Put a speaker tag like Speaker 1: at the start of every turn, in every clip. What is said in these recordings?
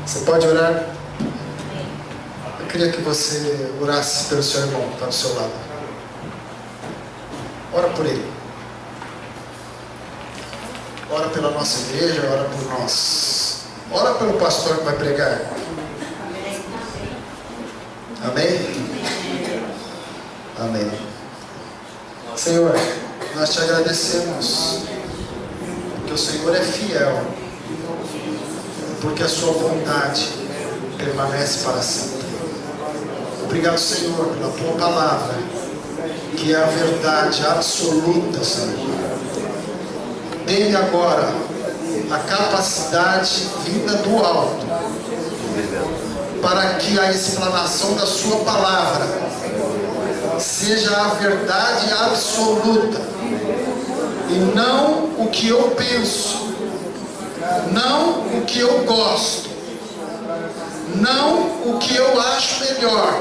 Speaker 1: Você pode orar? Eu queria que você orasse pelo seu irmão que está do seu lado. Ora por ele. Ora pela nossa igreja, ora por nós. Ora pelo pastor que vai pregar. Amém? Amém. Senhor, nós te agradecemos, porque o Senhor é fiel, porque a sua bondade permanece para sempre. Obrigado, Senhor, pela tua palavra, que é a verdade absoluta, Senhor. Dê-me agora a capacidade vinda do alto, para que a explanação da sua palavra seja a verdade absoluta, e não o que eu penso, não o que eu gosto, não o que eu acho melhor,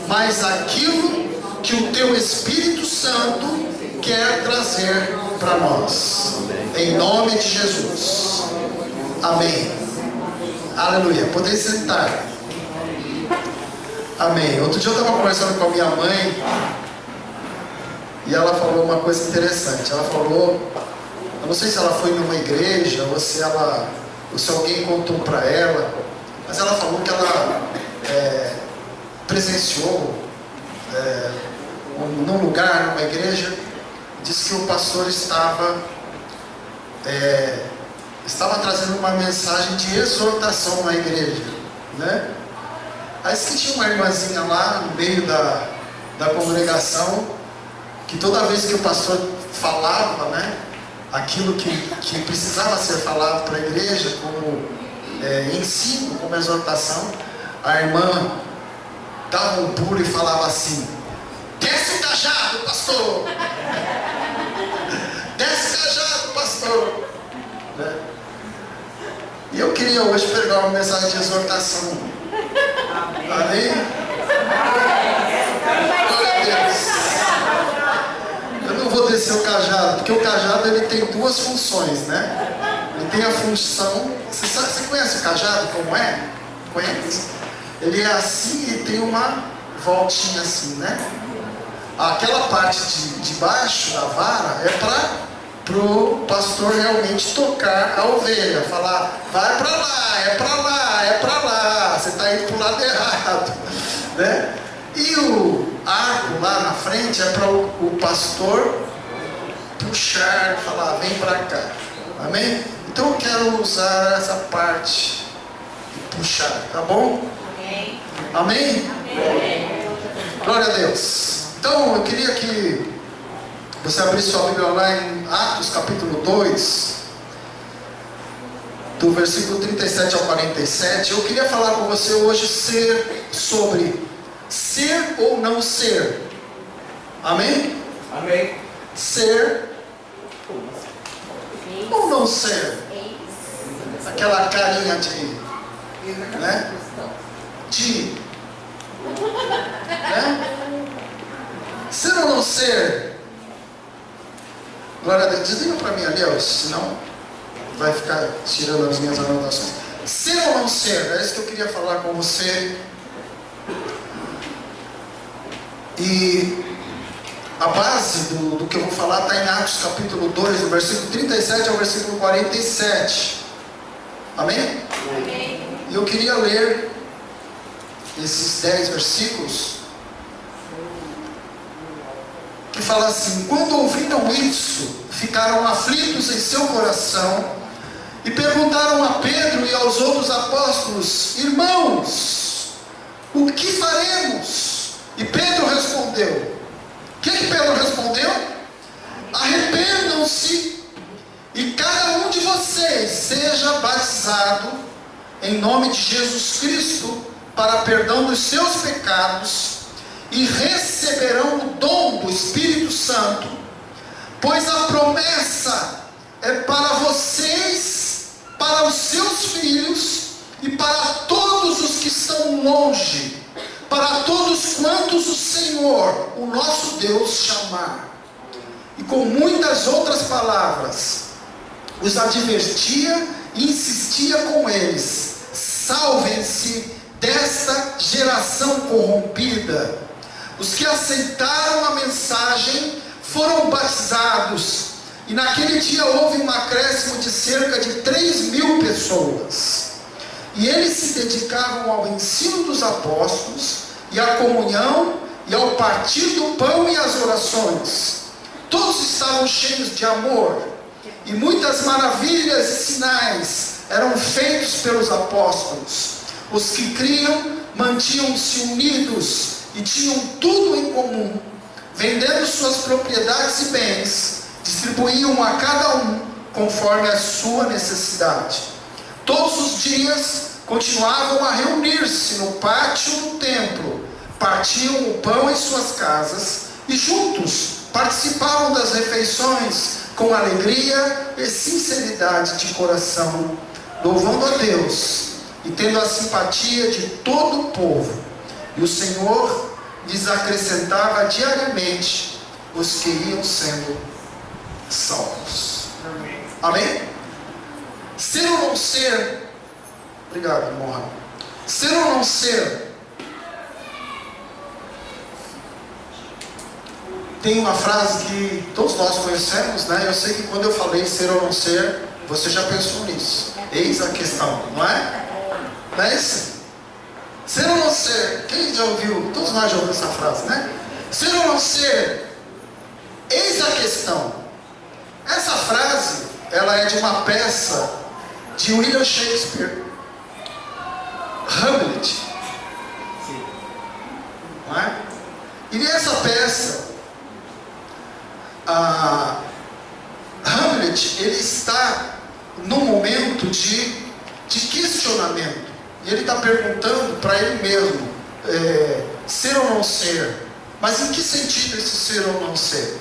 Speaker 1: mas aquilo que o teu Espírito Santo quer trazer para nós, em nome de Jesus. Amém. Aleluia. Podem sentar. Amém. Outro dia eu estava conversando com a minha mãe e ela falou uma coisa interessante. Ela falou, eu não sei se ela foi numa igreja ou se alguém contou para ela, mas ela falou que ela presenciou num lugar, numa igreja, disse que o pastor estava trazendo uma mensagem de exortação na igreja, né? Aí disse que tinha uma irmãzinha lá no meio da congregação, que toda vez que o pastor falava, né, aquilo que precisava ser falado para a igreja, como ensino, como exortação, a irmã dava um pulo e falava assim: desce o cajado, pastor! Desce o cajado, pastor! Né? E eu queria hoje pegar uma mensagem de exortação. Amém? Glória a Deus. Eu não vou descer o cajado, porque o cajado ele tem duas funções, né? Ele tem a função... Você conhece o cajado como é? Conhece? Ele é assim e tem uma voltinha assim, né? Aquela parte de baixo da vara é para o pastor realmente tocar a ovelha, falar: vai para lá, é para lá, é para lá, você está indo para o lado errado, né? E o arco lá na frente é para o pastor puxar, falar: vem para cá. Amém? Então eu quero usar essa parte de puxar, tá bom? Amém? Amém? Amém. Glória a Deus. Então eu queria que você abrisse sua Bíblia lá em Atos capítulo 2, do versículo 37 ao 47. Eu queria falar com você hoje sobre ser ou não ser. Amém?
Speaker 2: Amém.
Speaker 1: Ser ou não ser. Aquela carinha né? Ser ou não ser. Glória a Deus. Desliga para mim ali, ó, senão vai ficar tirando as minhas anotações. Ser ou não ser, é isso que eu queria falar com você. E a base do que eu vou falar está em Atos capítulo 2, do versículo 37 ao versículo 47. Amém?
Speaker 2: Amém.
Speaker 1: E eu queria ler esses 10 versículos, que fala assim: quando ouviram isso, ficaram aflitos em seu coração e perguntaram a Pedro e aos outros apóstolos: irmãos, o que faremos? E Pedro respondeu. O que Pedro respondeu? Arrependam-se e cada um de vocês seja batizado em nome de Jesus Cristo para perdão dos seus pecados, e receberão o dom do Espírito Santo, pois a promessa é para vocês, para os seus filhos e para todos os que estão longe, para todos quantos o Senhor, o nosso Deus, chamar. E com muitas outras palavras os advertia e insistia com eles: salvem-se desta geração corrompida. Os que aceitaram a mensagem foram batizados, e naquele dia houve um acréscimo de cerca de 3.000 pessoas. E eles se dedicavam ao ensino dos apóstolos, e à comunhão, e ao partir do pão e às orações. Todos estavam cheios de amor, e muitas maravilhas e sinais eram feitos pelos apóstolos. Os que criam mantinham-se unidos e tinham tudo em comum, vendendo suas propriedades e bens, distribuíam a cada um conforme a sua necessidade. Todos os dias continuavam a reunir-se no pátio do templo, partiam o pão em suas casas e juntos participavam das refeições com alegria e sinceridade de coração, louvando a Deus e tendo a simpatia de todo o povo. E o Senhor lhes acrescentava diariamente os que iam sendo salvos. Amém? Ser ou não ser, obrigado, Mohamed. Ser ou não ser, tem uma frase que todos nós conhecemos, né? Eu sei que quando eu falei ser ou não ser, você já pensou nisso. Eis a questão, não é? Não é isso? Ser ou não ser, quem já ouviu? Todos nós já ouvimos essa frase, né? Ser ou não ser, eis a questão. Essa frase, ela é de uma peça de William Shakespeare, Hamlet. Não é? E nessa peça, Hamlet, ele está num momento de questionamento. E ele está perguntando para ele mesmo, ser ou não ser. Mas em que sentido esse ser ou não ser?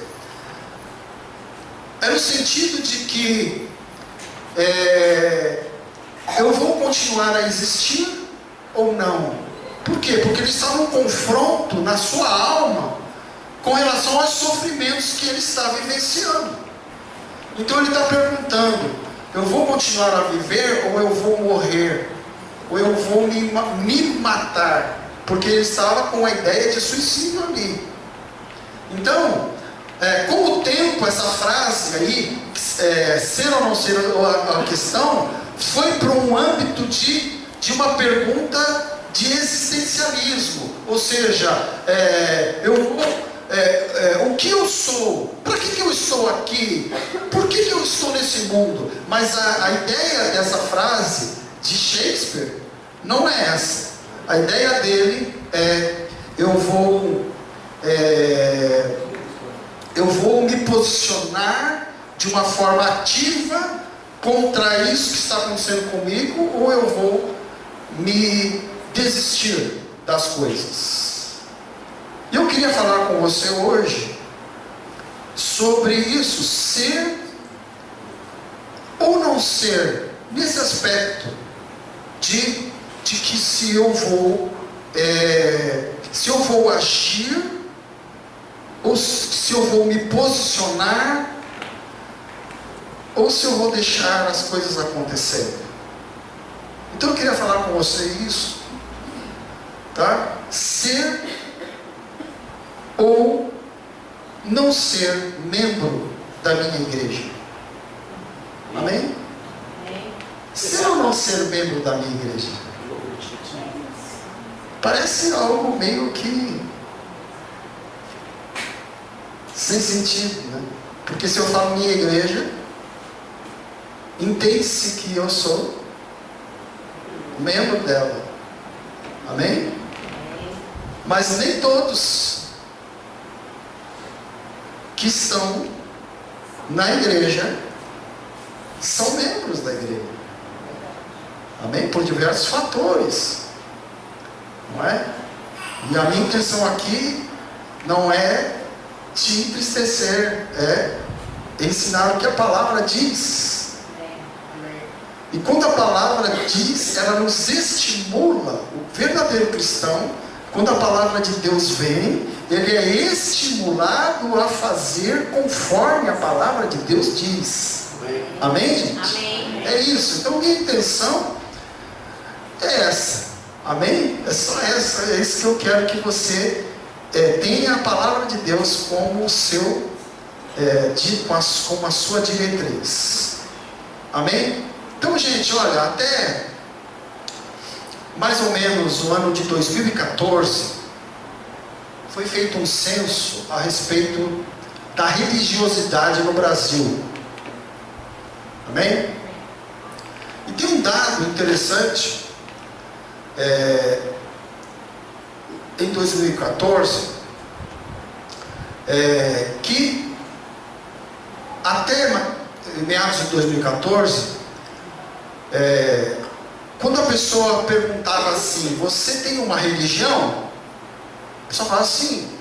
Speaker 1: É no sentido de que eu vou continuar a existir ou não? Por quê? Porque ele está num confronto na sua alma com relação aos sofrimentos que ele está vivenciando. Então ele está perguntando, eu vou continuar a viver ou eu vou morrer? Ou eu vou me matar? Porque ele estava com a ideia de suicídio ali. Então, com o tempo, essa frase aí, ser ou não ser a questão, foi para um âmbito de uma pergunta de existencialismo. Ou seja, o que eu sou? Para que eu estou aqui? Por que eu estou nesse mundo? Mas a ideia dessa frase de Shakespeare não é essa. A ideia dele é: eu vou me posicionar de uma forma ativa contra isso que está acontecendo comigo, ou eu vou me desistir das coisas. E eu queria falar com você hoje sobre isso, ser ou não ser, nesse aspecto de que se eu vou agir, ou se eu vou me posicionar, ou se eu vou deixar as coisas acontecerem. Então eu queria falar com você isso, tá? Ser ou não ser membro da minha igreja. Amém? Ser ou não ser membro da minha igreja? Parece algo meio que sem sentido, né? Porque se eu falo minha igreja, entende-se que eu sou membro dela. Amém? Mas nem todos que estão na igreja são membros da igreja. Amém? Por diversos fatores. Não é? E a minha intenção aqui não é te entristecer, é ensinar o que a palavra diz. E quando a palavra diz, ela nos estimula. O verdadeiro cristão, quando a palavra de Deus vem, ele é estimulado a fazer conforme a palavra de Deus diz. Amém, gente?
Speaker 2: Amém.
Speaker 1: É isso. Então minha intenção é essa. Amém? É só essa. É isso que eu quero que você tenha a palavra de Deus como o seu, como a sua diretriz. Amém? Então, gente, olha, até mais ou menos o ano de 2014, foi feito um censo a respeito da religiosidade no Brasil. Amém? E tem um dado interessante, em 2014, que até meados de 2014, quando a pessoa perguntava assim, você tem uma religião? A pessoa falava assim,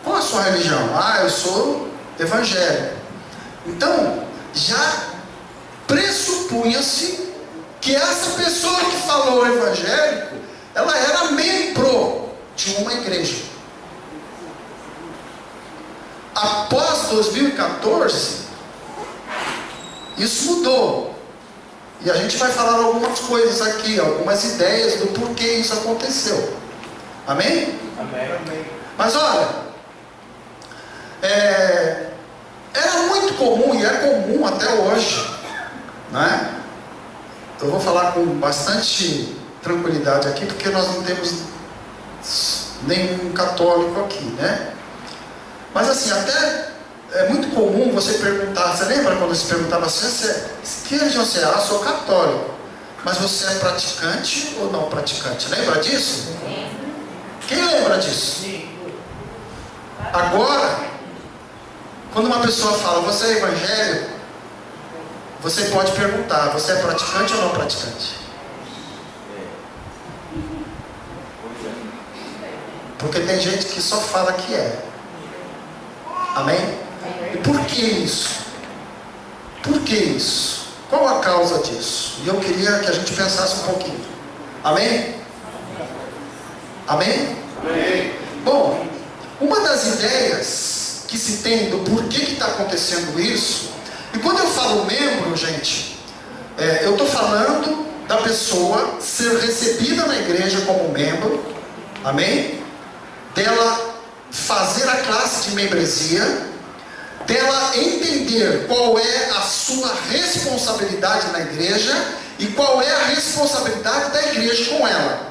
Speaker 1: qual a sua religião? Ah, eu sou evangélico. Então, já pressupunha-se que essa pessoa que falou evangélico, ela era membro de uma igreja. Após 2014, isso mudou. E a gente vai falar algumas coisas aqui, algumas ideias do porquê isso aconteceu. Amém?
Speaker 2: Amém.
Speaker 1: Mas olha, era muito comum, e é comum até hoje, né? Eu vou falar com bastante tranquilidade aqui, porque nós não temos nenhum católico aqui, né? Mas assim, até é muito comum você perguntar, você lembra quando você perguntava assim, que religião você é? Ah, eu sou católico. Mas você é praticante ou não praticante? Lembra disso?
Speaker 3: Sim.
Speaker 1: Quem lembra disso?
Speaker 2: Sim.
Speaker 1: Agora, quando uma pessoa fala, você é evangélico, você pode perguntar, você é praticante ou não praticante? Porque tem gente que só fala que é. Amém? E por que isso? Por que isso? Qual a causa disso? E eu queria que a gente pensasse um pouquinho. Amém? Amém?
Speaker 2: Amém.
Speaker 1: Bom, uma das ideias que se tem do porquê que está acontecendo isso, e quando eu falo membro, gente, eu estou falando da pessoa ser recebida na igreja como membro, amém? Dela fazer a classe de membresia, dela entender qual é a sua responsabilidade na igreja e qual é a responsabilidade da igreja com ela.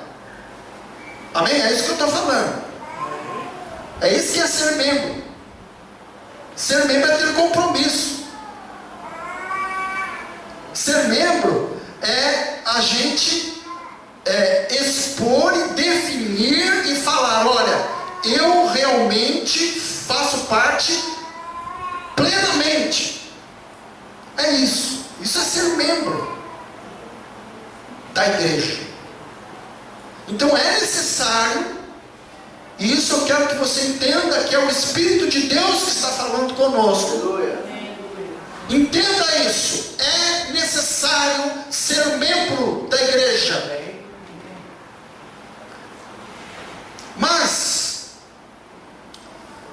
Speaker 1: Amém? É isso que eu estou falando. É isso que é ser membro. Ser membro é ter compromisso. Ser membro é a gente expor e definir e falar, olha, eu realmente faço parte plenamente. É isso. Isso é ser membro da igreja. Então é necessário, e isso eu quero que você entenda que é o Espírito de Deus que está falando conosco.
Speaker 2: Aleluia.
Speaker 1: Entenda isso. É necessário ser membro da igreja. Mas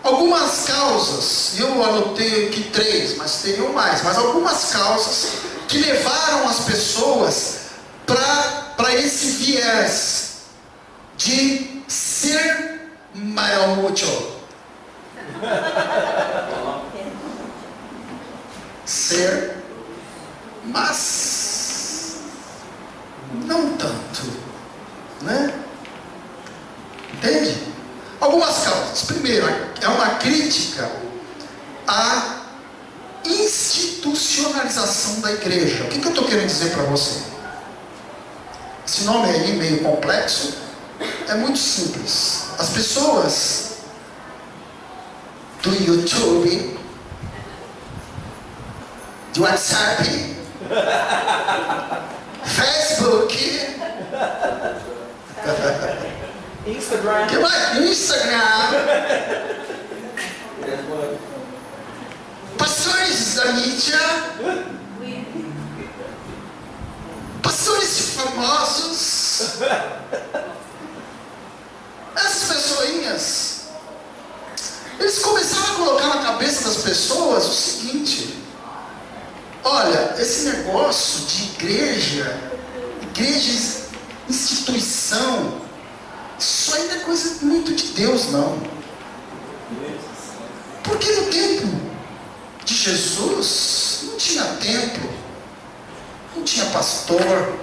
Speaker 1: algumas causas, eu anotei aqui 3, mas teriam mais, mas algumas causas que levaram as pessoas para esse viés de ser maior mucho. Ser, mas não tanto, né? Entende? Algumas causas. Primeiro, é uma crítica à institucionalização da igreja. O que eu estou querendo dizer para você? Esse nome aí meio complexo é muito simples. As pessoas do YouTube, do WhatsApp, Facebook,
Speaker 2: Instagram.
Speaker 1: que mais? Instagram, pastores da mídia, pastores famosos, essas pessoinhas, eles começaram a colocar na cabeça das pessoas o seguinte: olha, esse negócio de igreja igreja, instituição, isso ainda é coisa muito de Deus, não. Porque no tempo de Jesus não tinha templo, não tinha pastor,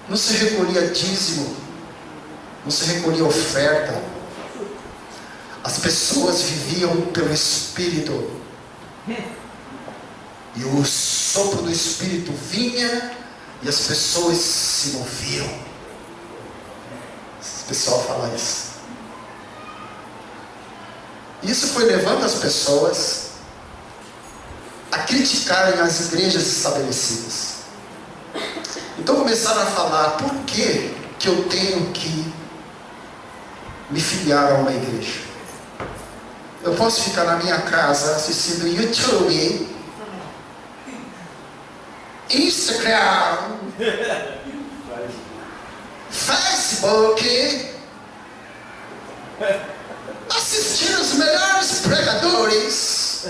Speaker 1: não se recolhia dízimo, não se recolhia oferta. As pessoas viviam pelo Espírito, e o sopro do Espírito vinha e as pessoas se moviam. O pessoal fala isso. Isso foi levando as pessoas a criticarem as igrejas estabelecidas. Então começaram a falar: por que eu tenho que me filiar a uma igreja? Eu posso ficar na minha casa assistindo YouTube, Instagram, Facebook, assistir os melhores pregadores.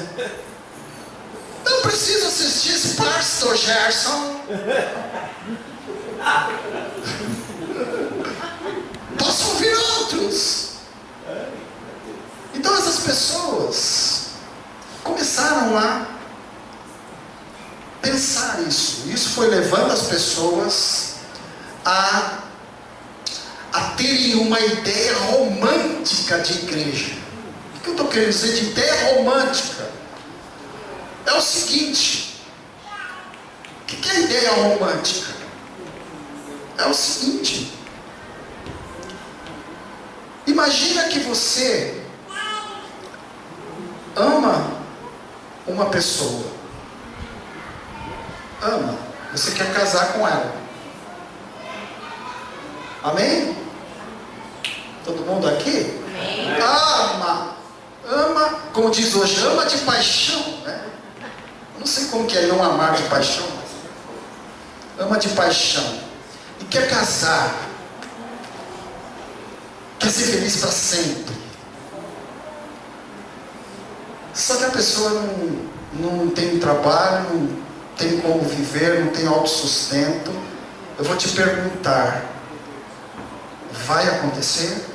Speaker 1: Não preciso assistir esse pastor Gerson. Posso ouvir outros. Então essas pessoas começaram a pensar isso. Isso foi levando as pessoas a terem uma ideia romântica de igreja. O que eu estou querendo dizer de ideia romântica? É o seguinte: o que é a ideia romântica? É o seguinte: imagina que você ama uma pessoa, você quer casar com ela, amém? Todo mundo aqui? Amém. Ama, como diz hoje, ama de paixão, né? Não sei como que é não amar de paixão, mas ama de paixão, e quer casar, quer ser feliz para sempre. Só que a pessoa não tem trabalho, não tem como viver, não tem autossustento. Eu vou te perguntar: vai acontecer?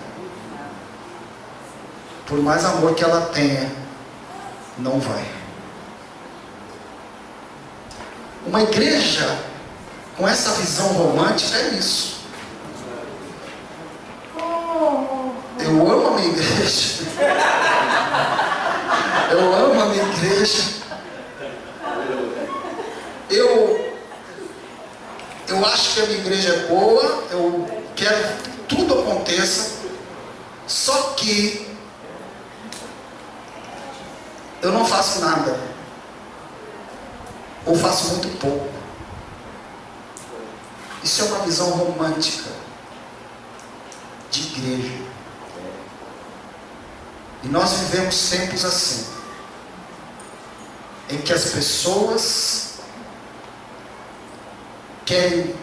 Speaker 1: Por mais amor que ela tenha, não vai. Uma igreja com essa visão romântica é isso. Eu amo a minha igreja. Eu amo a minha igreja. Eu acho que a minha igreja é boa. Eu quero que tudo aconteça. Só que eu não faço nada, ou faço muito pouco. Isso é uma visão romântica de igreja. E nós vivemos tempos assim, em que as pessoas querem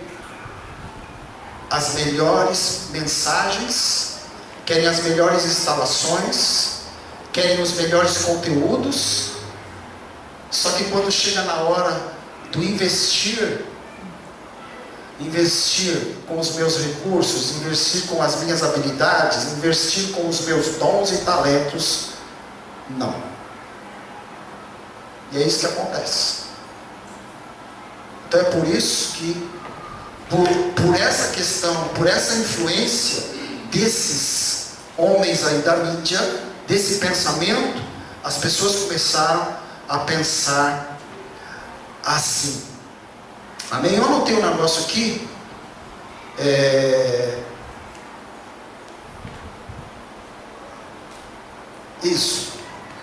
Speaker 1: as melhores mensagens, querem as melhores instalações, querem os melhores conteúdos. Só que quando chega na hora do investir com os meus recursos, investir com as minhas habilidades, investir com os meus dons e talentos, não. E é isso que acontece. Então é por isso que, por essa questão, por essa influência desses homens aí da mídia, desse pensamento, as pessoas começaram a pensar assim. Amém? Eu anotei um negócio aqui. Isso.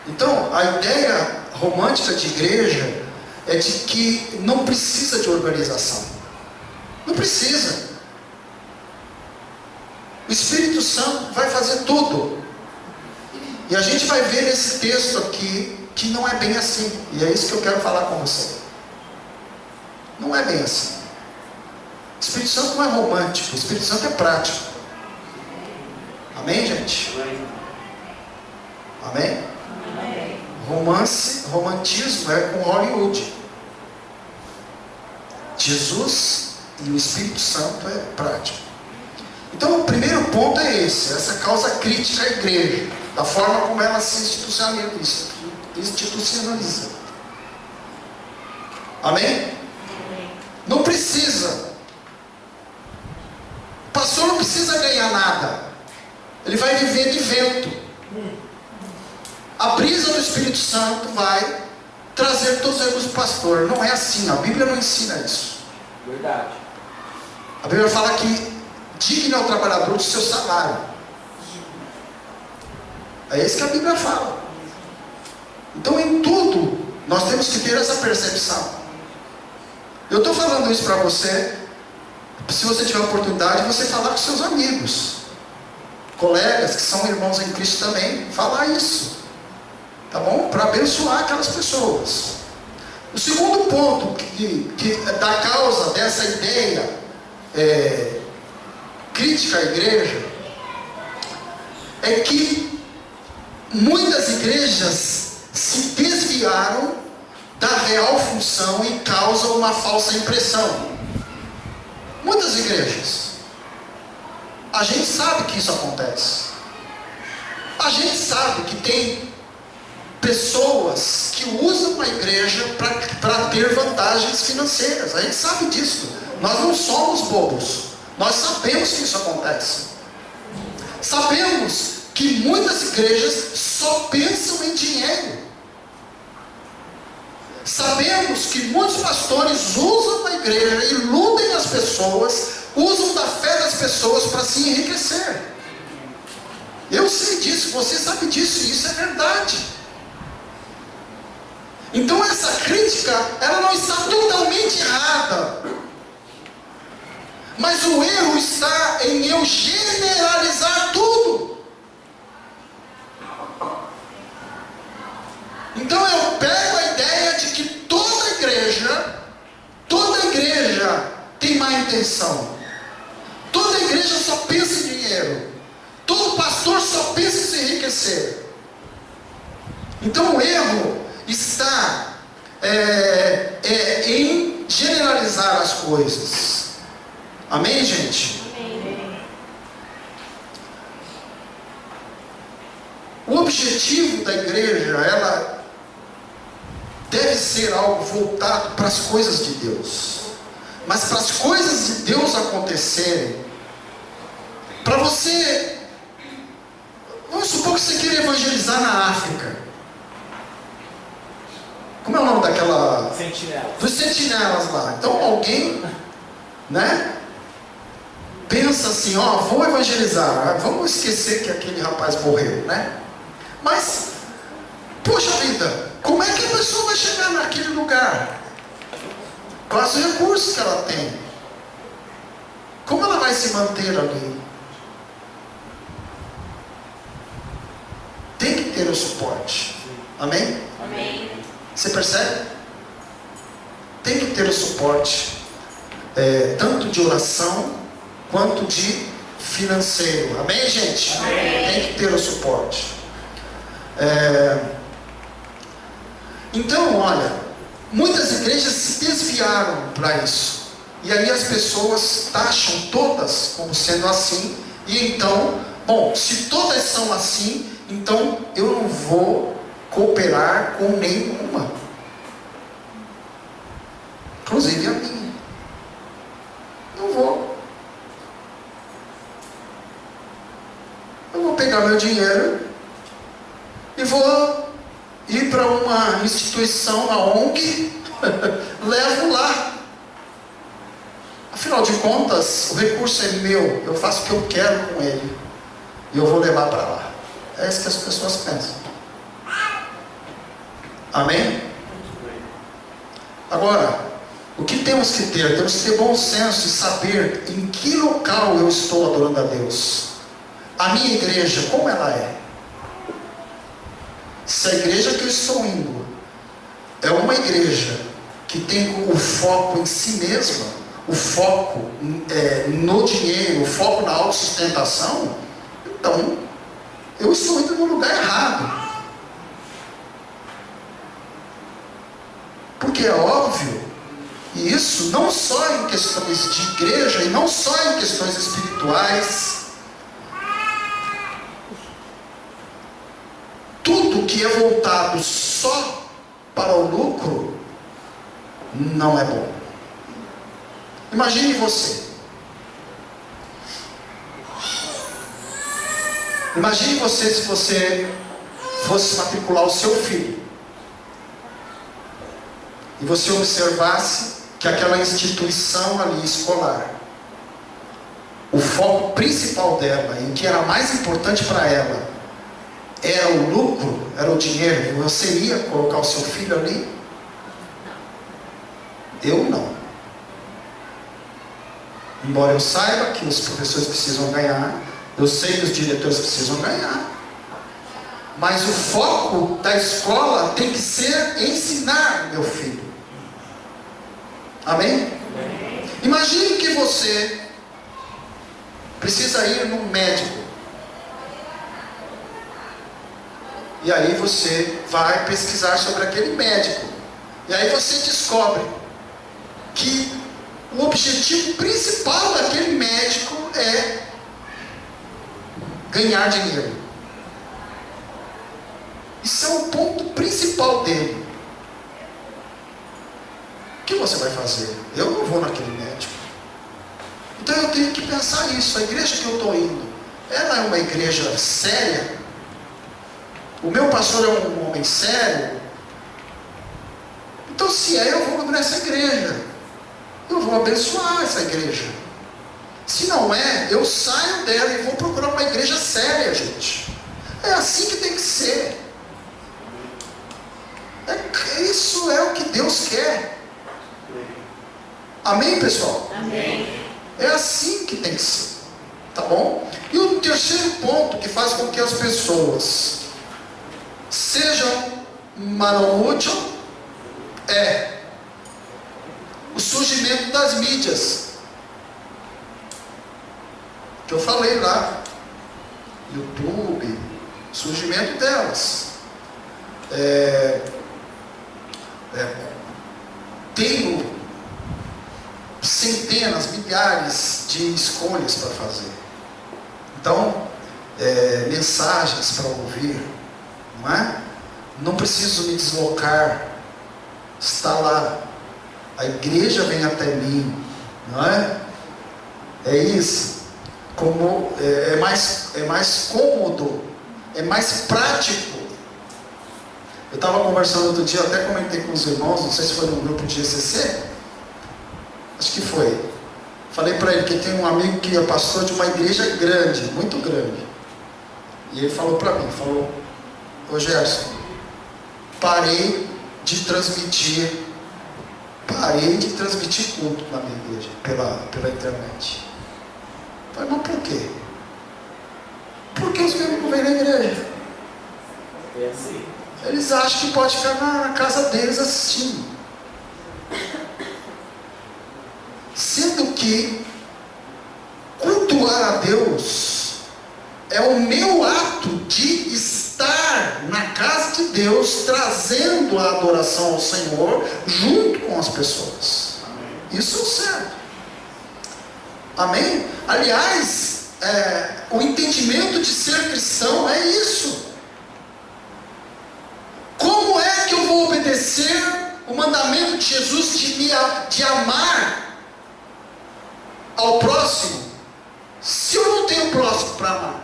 Speaker 1: Então, a ideia romântica de igreja é de que não precisa de organização. Não precisa. O Espírito Santo vai fazer tudo. E a gente vai ver nesse texto aqui que não é bem assim. E é isso que eu quero falar com você. Não é bem assim. O Espírito Santo não é romântico, o Espírito Santo é prático. Amém, gente? Amém? Romantismo é com Hollywood. Jesus e o Espírito Santo é prático. Então o primeiro ponto é esse, essa causa crítica à igreja, da forma como ela se institucionaliza. Amém? Não precisa. O pastor não precisa ganhar nada. Ele vai viver de vento. A brisa do Espírito Santo vai trazer todos os erros do pastor. Não é assim, a Bíblia não ensina isso.
Speaker 2: Verdade.
Speaker 1: A Bíblia fala que digno é o trabalhador do seu salário. É isso que a Bíblia fala. Então em tudo nós temos que ter essa percepção. Eu estou falando isso para você, se você tiver oportunidade, você falar com seus amigos, colegas que são irmãos em Cristo também, falar isso, tá bom? Para abençoar aquelas pessoas. O segundo ponto que da causa dessa ideia crítica à igreja é que muitas igrejas se desviaram da real função e causam uma falsa impressão. Muitas igrejas. A gente sabe que isso acontece. A gente sabe que tem pessoas que usam a igreja para ter vantagens financeiras. A gente sabe disso. Nós não somos bobos. Nós sabemos que isso acontece. Sabemos que muitas igrejas só pensam em dinheiro. Sabemos que muitos pastores usam a igreja, iludem as pessoas, usam da fé das pessoas para se enriquecer. Eu sei disso, você sabe disso, e isso é verdade. Então essa crítica, ela não está totalmente errada. Mas o erro está em eu generalizar tudo. Então eu pego a ideia de que toda igreja tem má intenção. Toda igreja só pensa em dinheiro. Todo pastor só pensa em se enriquecer. Então o erro está em generalizar as coisas. Amém, gente?
Speaker 3: Amém.
Speaker 1: O objetivo da igreja, ela deve ser algo voltado para as coisas de Deus. Mas para as coisas de Deus acontecerem, para você, vamos supor que você queira evangelizar na África. Como é o nome daquela?
Speaker 2: Sentinela.
Speaker 1: Dos sentinelas lá. Então alguém, né? Pensa assim, ó, vou evangelizar. Vamos esquecer que aquele rapaz morreu, né? Mas, poxa vida, como é que a pessoa vai chegar naquele lugar? Quais os recursos que ela tem? Como ela vai se manter ali? Tem que ter o suporte. Amém?
Speaker 3: Amém.
Speaker 1: Você percebe? Tem que ter o suporte, tanto de oração, quanto de financeiro. Amém, gente?
Speaker 3: Amém.
Speaker 1: Tem que ter o suporte. Então, olha, muitas igrejas se desviaram para isso. E aí as pessoas taxam todas como sendo assim. E então, bom, se todas são assim, então eu não vou cooperar com nenhuma. Inclusive a minha. Não vou. Eu vou pegar meu dinheiro e vou ir para uma instituição, uma ONG, levo lá. Afinal de contas, o recurso é meu, eu faço o que eu quero com ele e eu vou levar para lá. É isso que as pessoas pensam. Amém? Agora, o que temos que ter? Temos que ter bom senso e saber em que local eu estou adorando a Deus. A minha igreja, como ela é? Se a igreja que eu estou indo é uma igreja que tem o foco em si mesma, o foco no dinheiro, o foco na autossustentação, então eu estou indo no lugar errado. Porque é óbvio E isso não só em questões de igreja, e não só em questões espirituais. Tudo que é voltado só para o lucro não é bom. Imagine você. Imagine você se você fosse matricular o seu filho e você observasse que aquela instituição ali escolar, o foco principal dela, e o que era mais importante para ela, era o lucro, era o dinheiro. Você ia colocar o seu filho ali? Eu não. Embora eu saiba que os professores precisam ganhar, eu sei que os diretores precisam ganhar, mas o foco da escola tem que ser ensinar meu filho. Amém? Imagine que você precisa ir num médico. E aí você vai pesquisar sobre aquele médico. E aí você descobre que o objetivo principal daquele médico é ganhar dinheiro. Isso é o ponto principal dele. O que você vai fazer? Eu não vou naquele médico. Então eu tenho que pensar isso. A igreja que eu estou indo, ela é uma igreja séria? O meu pastor é um homem sério? Então se é, eu vou nessa igreja. Eu vou abençoar essa igreja. Se não é, eu saio dela e vou procurar uma igreja séria, gente. É assim que tem que ser. Isso é o que Deus quer. Amém, pessoal?
Speaker 3: Amém.
Speaker 1: É assim que tem que ser. Tá bom? E o terceiro ponto que faz com que as pessoas sejam maromútil é o surgimento das mídias. Que eu falei lá. YouTube, surgimento delas. Tenho centenas, milhares de escolhas para fazer. Então, mensagens para ouvir, não é? Não preciso me deslocar, está lá. A igreja vem até mim, não é? É isso. Como é mais cômodo, é mais prático. Eu estava conversando outro dia, até comentei com os irmãos, não sei se foi no grupo de GCC, acho que foi. Falei para ele que tem um amigo que é pastor de uma igreja grande, muito grande. E ele falou para mim, falou: ô Gerson, parei de transmitir culto na minha igreja, pela internet. Eu falei: mas por quê? Porque os membros não vêm na igreja.
Speaker 2: É assim.
Speaker 1: Eles acham que pode ficar na casa deles assistindo. Sendo que cultuar a Deus é o meu ato de estar na casa de Deus, trazendo a adoração ao Senhor junto com as pessoas. Isso é o certo. Amém? Aliás, o entendimento de ser cristão é isso. Como é que eu vou obedecer o mandamento de Jesus de amar ao próximo, se eu não tenho próximo para amar?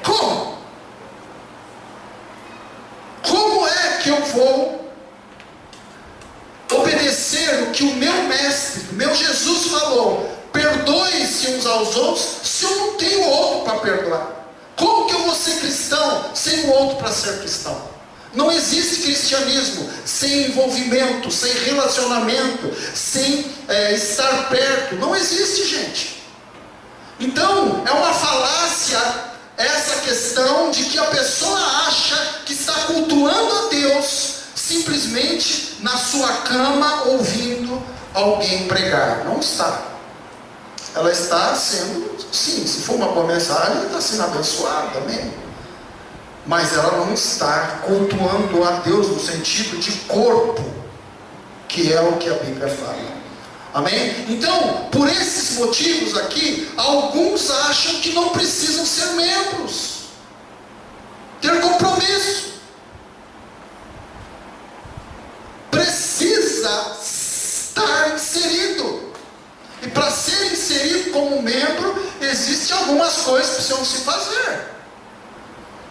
Speaker 1: Como? Como é que eu vou obedecer o que o meu mestre, o meu Jesus falou? Perdoe-se uns aos outros, se eu não tenho outro para perdoar. Como que eu vou ser cristão sem o outro para ser cristão? Não existe cristianismo sem envolvimento, sem relacionamento, sem estar perto. Não existe, gente. Então, é uma falácia essa questão de que a pessoa acha que está cultuando a Deus simplesmente na sua cama ouvindo alguém pregar. Não está. Ela está sendo, sim, se for uma boa mensagem, ela está sendo abençoada, amém? Mas ela não está cultuando a Deus no sentido de corpo. que é o que a Bíblia fala. Amém? Então, por esses motivos aqui, alguns acham que não precisam ser membros, ter compromisso. Precisa estar inserido. E para ser inserido como membro, existem algumas coisas que precisam se fazer.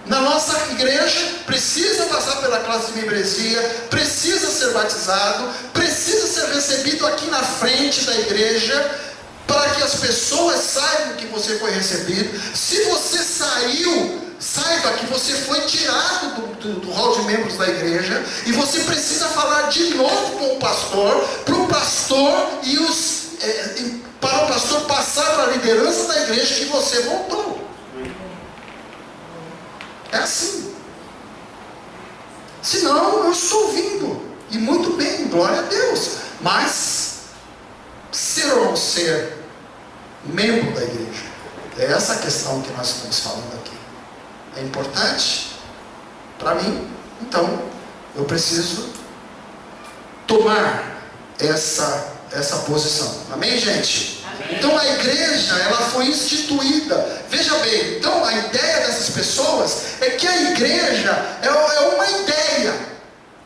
Speaker 1: Na nossa igreja, precisa passar pela classe de membresia, precisa ser batizado, precisa ser recebido aqui na frente da igreja, para que as pessoas saibam que você foi recebido. Se você saiu, saiba que você foi tirado do hall de membros da igreja, e você precisa falar de novo com o pastor, para o pastor para o pastor passar para a liderança da igreja que você voltou. É assim. Senão eu estou vindo, e muito bem, glória a Deus, mas ser ou não ser membro da igreja, é essa a questão que nós estamos falando aqui. É importante para mim. Então eu preciso tomar essa posição. Amém, gente? Amém. Então a igreja, ela foi instituída. Veja bem, então a ideia dessas pessoas é que a igreja é uma ideia.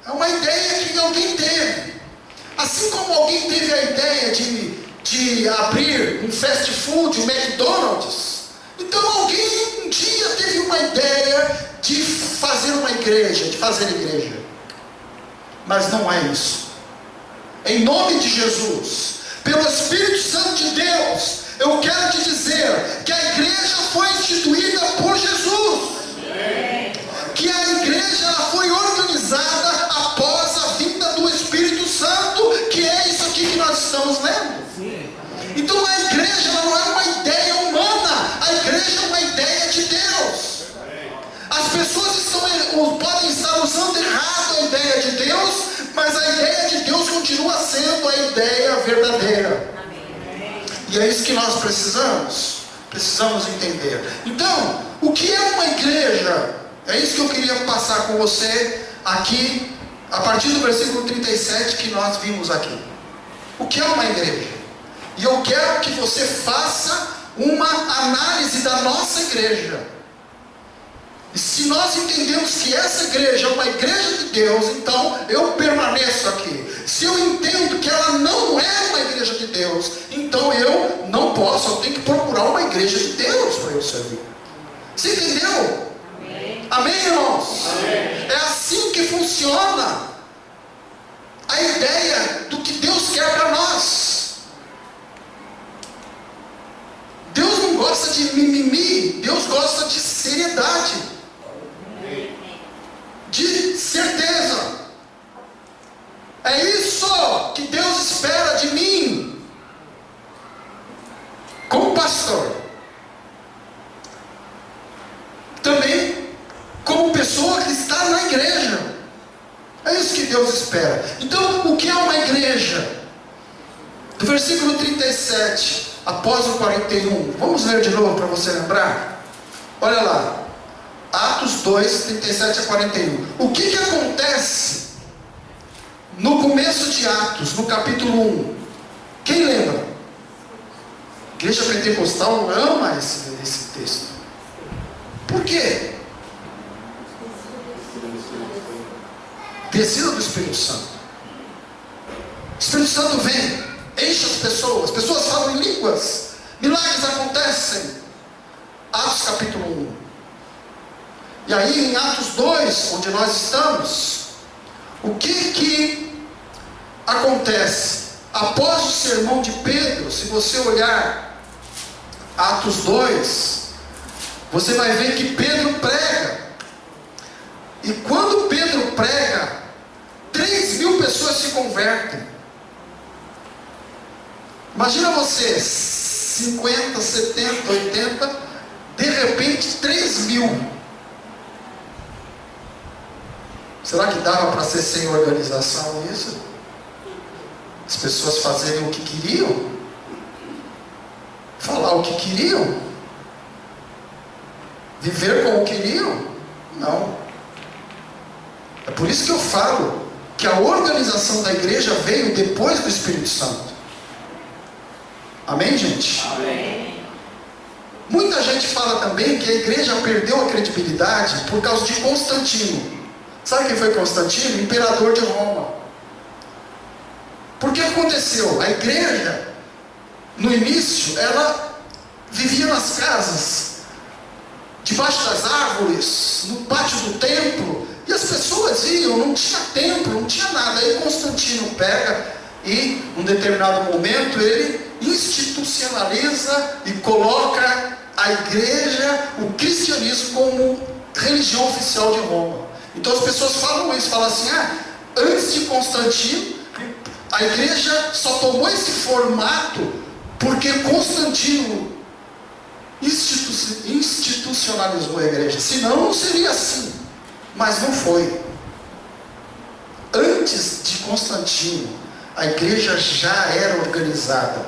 Speaker 1: É uma ideia que alguém teve. Assim como alguém teve a ideia de abrir um fast food, um McDonald's. Então alguém um dia teve uma ideia de fazer uma igreja, de fazer igreja. Mas não é isso. Em nome de Jesus, pelo Espírito Santo de Deus, eu quero te dizer que a igreja foi instituída por Jesus. Que a igreja ela foi organizada após a vinda do Espírito Santo, que é isso aqui que nós estamos lendo. Então a igreja ela não é uma ideia humana, a igreja é uma ideia de Deus. As pessoas podem estar usando errado a ideia de Deus, mas a ideia de Deus continua sendo a ideia verdadeira. E é isso que nós precisamos entender. Então, o que é uma igreja? É isso que eu queria passar com você aqui, a partir do versículo 37 que nós vimos aqui. O que é uma igreja? E eu quero que você faça uma análise da nossa igreja. E se nós entendemos que essa igreja é uma igreja de Deus, então eu permaneço aqui. Se eu entendo que ela não é uma igreja de Deus, então eu não posso, eu tenho que procurar uma igreja de Deus para eu servir. Você entendeu? Amém, amém, irmãos? Amém. É assim que funciona a ideia do que Deus quer para nós. Deus não gosta de mimimi, Deus gosta de seriedade, de certeza. É isso que Deus espera de mim, como pastor, também como pessoa que está na igreja. É isso que Deus espera. Então, o que é uma igreja? Do versículo 37 após o 41, vamos ler de novo para você lembrar. Olha lá, Atos 2, 37 a 41. O que acontece no começo de Atos, no capítulo 1? Quem lembra? A igreja pentecostal ama esse texto. Por quê? Descida do Espírito Santo. O Espírito Santo vem, enche as pessoas falam em línguas, milagres acontecem. Atos capítulo 1. E aí em Atos 2, onde nós estamos, o que acontece? Após o sermão de Pedro, se você olhar Atos 2, você vai ver que Pedro prega. E quando Pedro prega, 3.000 pessoas se convertem. Imagina você, 50, 70, 80, de repente 3.000. Será que dava para ser sem organização isso? As pessoas fazerem o que queriam? Falar o que queriam? Viver como queriam? Não. É por isso que eu falo, que a organização da igreja veio depois do Espírito Santo. Amém, gente?
Speaker 2: Amém.
Speaker 1: Muita gente fala também que a igreja perdeu a credibilidade por causa de Constantino. Sabe quem foi Constantino? Imperador de Roma. Por que aconteceu? A igreja, no início, ela vivia nas casas, debaixo das árvores, no pátio do templo, e as pessoas iam, não tinha templo, não tinha nada. Aí Constantino pega e, num determinado momento, ele institucionaliza e coloca a igreja, o cristianismo, como religião oficial de Roma. Então as pessoas falam isso, falam assim, antes de Constantino, a igreja só tomou esse formato porque Constantino institucionalizou a igreja. Senão não seria assim. Mas não foi. Antes de Constantino, a igreja já era organizada.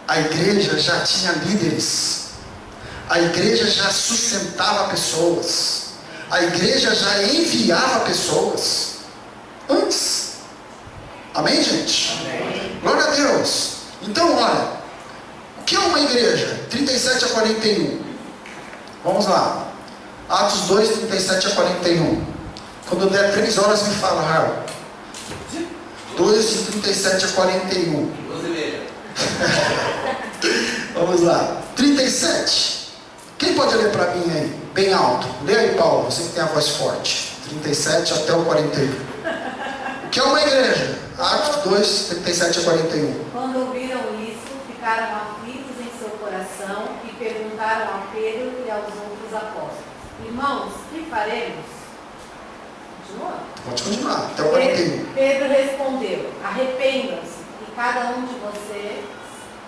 Speaker 1: A igreja já tinha líderes. A igreja já sustentava pessoas. A igreja já enviava pessoas. Antes. Amém, gente?
Speaker 2: Amém.
Speaker 1: Glória a Deus. Então, olha, o que é uma igreja? 37 a 41. Vamos lá. Atos 2, 37 a 41. Quando der 3 horas, me fala, Raul. 2, de 37 a 41. Vamos lá. 37. Quem pode ler para mim aí? Bem alto. Lê aí, Paulo. Você que tem a voz forte. 37 até o 41. O que é uma igreja? Atos 2, 37 a 41.
Speaker 3: Quando ouviram isso, ficaram aflitos em seu coração e perguntaram a Pedro e aos outros apóstolos: Irmãos, que faremos? Continua?
Speaker 1: Pode continuar, até o 41.
Speaker 3: Pedro respondeu: Arrependam-se e cada um de vocês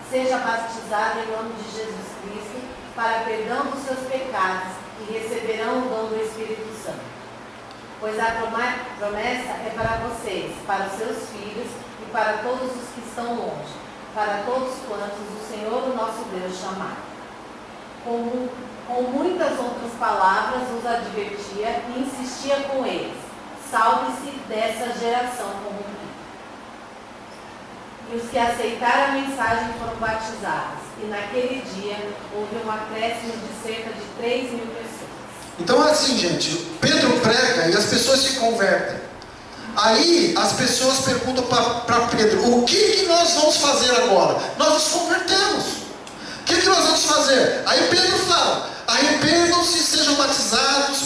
Speaker 3: seja batizado em nome de Jesus Cristo para perdão dos seus pecados e receberão o dom do Espírito Santo. Pois a promessa é para vocês, para os seus filhos e para todos os que estão longe, para todos quantos o Senhor, o nosso Deus, chamar. Com muitas outras palavras os advertia e insistia com eles: salve-se dessa geração corrompida. E os que aceitaram a mensagem foram batizados, e naquele dia houve um acréscimo de cerca de 3.000 pessoas.
Speaker 1: Então é assim, gente, Pedro prega e as pessoas se convertem. Aí as pessoas perguntam para Pedro: o que nós vamos fazer agora? Nós nos convertemos. O que nós vamos fazer? Aí Pedro fala: arrependam-se, sejam batizados,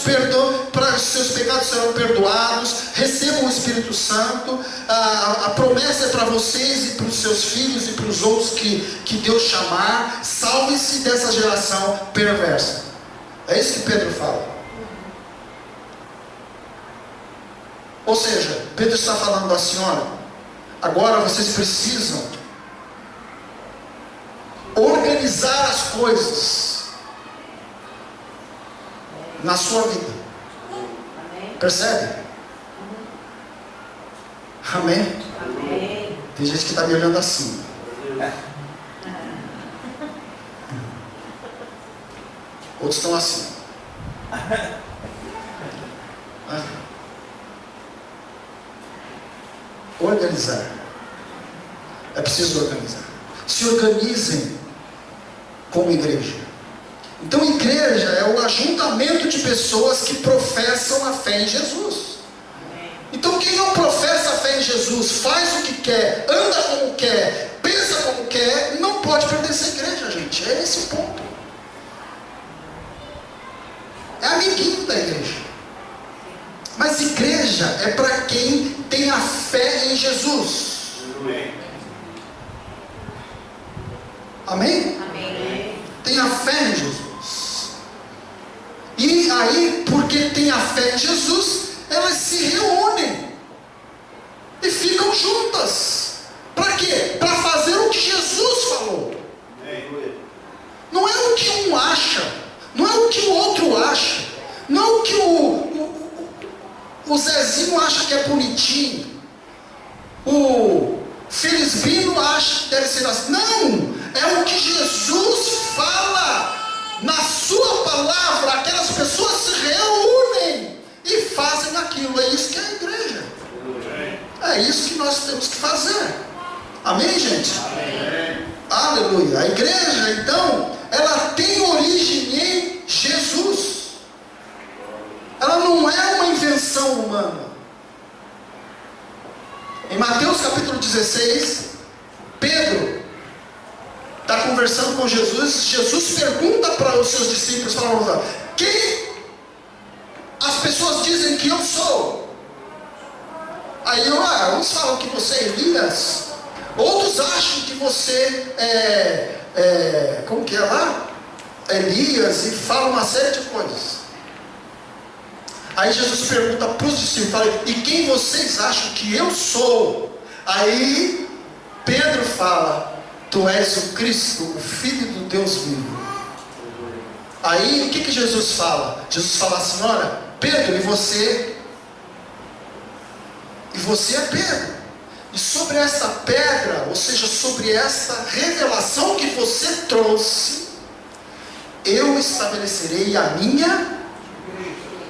Speaker 1: para os seus pecados serão perdoados, recebam o Espírito Santo, a promessa é para vocês e para os seus filhos e para os outros que Deus chamar. Salve-se dessa geração perversa. É isso que Pedro fala. Ou seja, Pedro está falando assim: olha, agora vocês precisam organizar as coisas na sua vida.
Speaker 3: Amém?
Speaker 1: Percebe? Amém?
Speaker 3: Amém.
Speaker 1: Tem gente que está me olhando assim. Outros estão assim. Organizar. É preciso organizar. Se organizem como igreja. Então, igreja é o ajuntamento de pessoas que professam a fé em Jesus. Então, quem não professa a fé em Jesus, faz o que quer, anda como quer, pensa como quer, não pode pertencer à igreja, gente. É esse o ponto. É amiguinho da igreja. Mas igreja é para quem tem a fé em Jesus. Amém?
Speaker 3: Amém.
Speaker 1: Tem a fé em Jesus. E aí, porque tem a fé em Jesus, elas se reúnem e ficam juntas. Para quê? Para fazer o que Jesus falou. Não é o que um acha, não é o que o outro acha, não é o que o Zezinho acha que é bonitinho, o Felisbino acha que deve ser assim. Não, é o que Jesus fala na sua palavra. Aquelas pessoas se reúnem e fazem aquilo. É isso que é a igreja. É isso que nós temos que fazer. Amém, gente?
Speaker 2: Amém.
Speaker 1: Aleluia. A igreja, então, ela tem origem em Jesus. Ela não é uma invenção humana. Em Mateus capítulo 16, Pedro está conversando com Jesus. Jesus pergunta para os seus discípulos, fala: quem as pessoas dizem que eu sou? Aí uns falam que você é Elias, outros acham que você como que é lá? Elias, e fala uma série de coisas. Aí Jesus pergunta para os discípulos, fala: e quem vocês acham que eu sou? Aí Pedro fala: tu és o Cristo, o Filho do Deus vivo. Aí o que Jesus fala? Jesus fala assim: olha, Pedro, e você é Pedro. E sobre essa pedra, ou seja, sobre essa revelação que você trouxe, eu estabelecerei a minha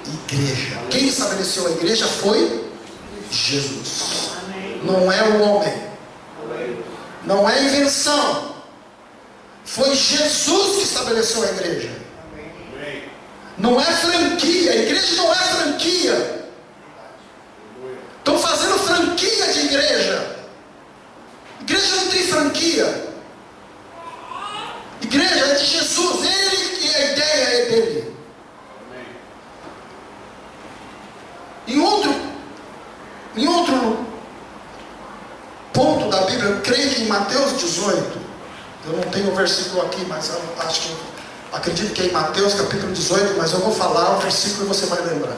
Speaker 1: igreja. Quem estabeleceu a igreja foi Jesus. Não é o homem. Não é invenção. Foi Jesus que estabeleceu a igreja. Não é franquia. A igreja não é franquia. Estão fazendo franquia de igreja. Igreja não tem franquia. Igreja é de Jesus. Ele, e a ideia é dele. Em outro ponto da Bíblia, eu creio que em Mateus 18, eu não tenho o versículo aqui, mas eu acredito que é em Mateus capítulo 18, mas eu vou falar o versículo e você vai lembrar.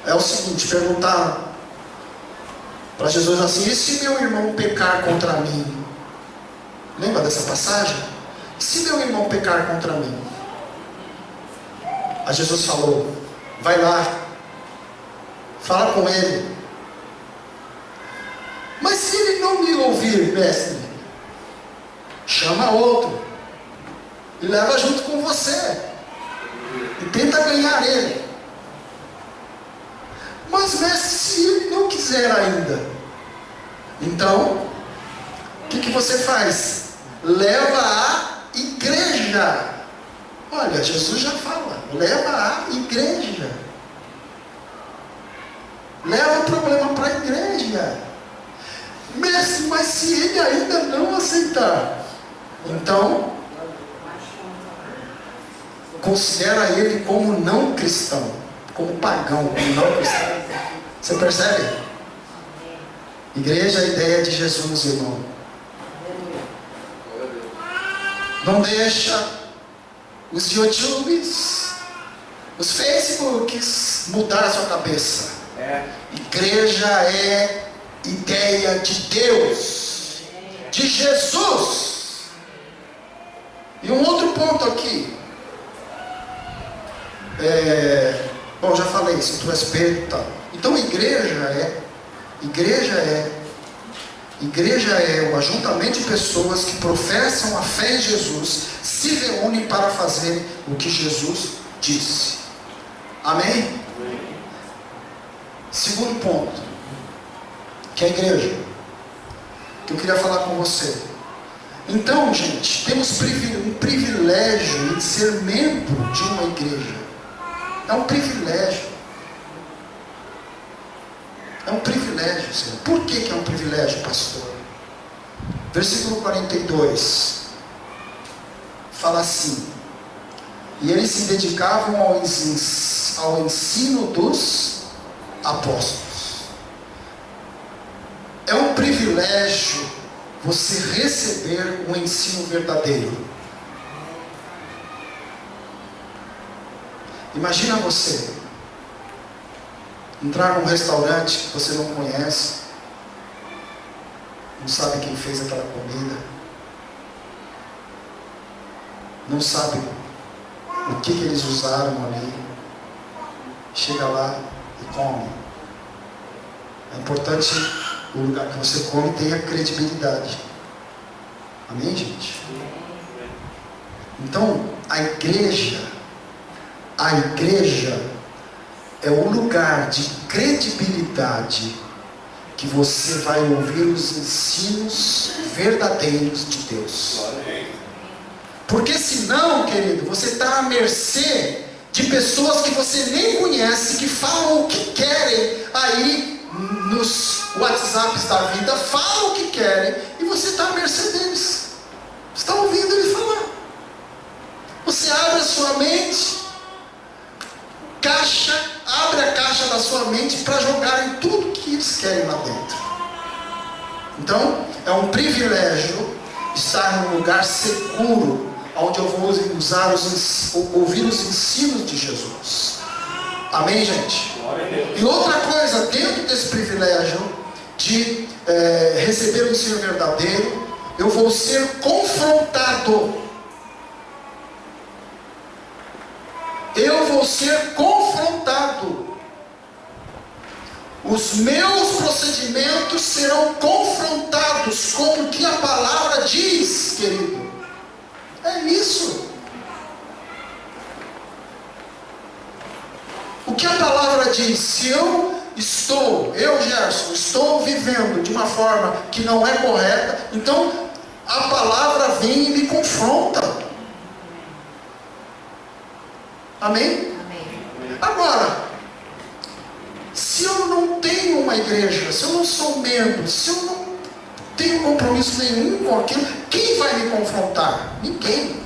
Speaker 1: É o seguinte: perguntaram para Jesus assim: e se meu irmão pecar contra mim? Lembra dessa passagem? E se meu irmão pecar contra mim? Aí Jesus falou: vai lá, fala com ele. Mas se ele não me ouvir, mestre, chama outro e leva junto com você e tenta ganhar ele. Mas mestre, se ele não quiser ainda, então o que você faz? Leva a igreja. Olha, Jesus já fala: leva a igreja. Leva o problema para a igreja. Mestre, mas se ele ainda não aceitar, então considera ele como não cristão, como pagão, como não cristão. Você percebe? Igreja é a ideia de Jesus, irmão. Não deixa os YouTubes, os Facebooks mudar a sua cabeça. Igreja é ideia de Deus, de Jesus. E um outro ponto aqui. Bom, já falei isso, tu és Pedro e tal. Então igreja é o ajuntamento de pessoas que professam a fé em Jesus, se reúnem para fazer o que Jesus disse. Amém? Segundo ponto, que é a igreja, que eu queria falar com você. Então, gente, temos um privilégio em ser membro de uma igreja. É um privilégio. É um privilégio, Senhor. Por que é um privilégio, pastor? Versículo 42 fala assim: e eles se dedicavam ao ensino dos apóstolos. É um privilégio você receber um ensino verdadeiro. Imagina você entrar num restaurante que você não conhece, não sabe quem fez aquela comida, não sabe o que eles usaram ali, chega lá e come. É importante o lugar que você come tenha credibilidade. Amém, gente? é o lugar de credibilidade que você vai ouvir os ensinos verdadeiros de Deus. Porque senão, querido, você está à mercê de pessoas que você nem conhece, que falam o que querem aí nos WhatsApps da vida, falam o que querem, e você está à mercê deles. Você está ouvindo ele falar. Você abre a sua mente, abre a caixa da sua mente para jogarem tudo que eles querem lá dentro. Então, é um privilégio estar num lugar seguro, onde eu vou ouvir os ensinos de Jesus. Amém, gente? E outra coisa, dentro desse privilégio de receber o ensino verdadeiro, eu vou ser confrontado. Eu vou ser confrontado. Os meus procedimentos serão confrontados com o que a palavra diz, querido. É isso. O que a palavra diz? Se eu Gerson, estou vivendo de uma forma que não é correta, então a palavra vem e me confronta. Amém? Amém. Agora, se eu não tenho uma igreja, se eu não sou membro, se eu não tenho compromisso nenhum com aquilo, quem vai me confrontar? Ninguém.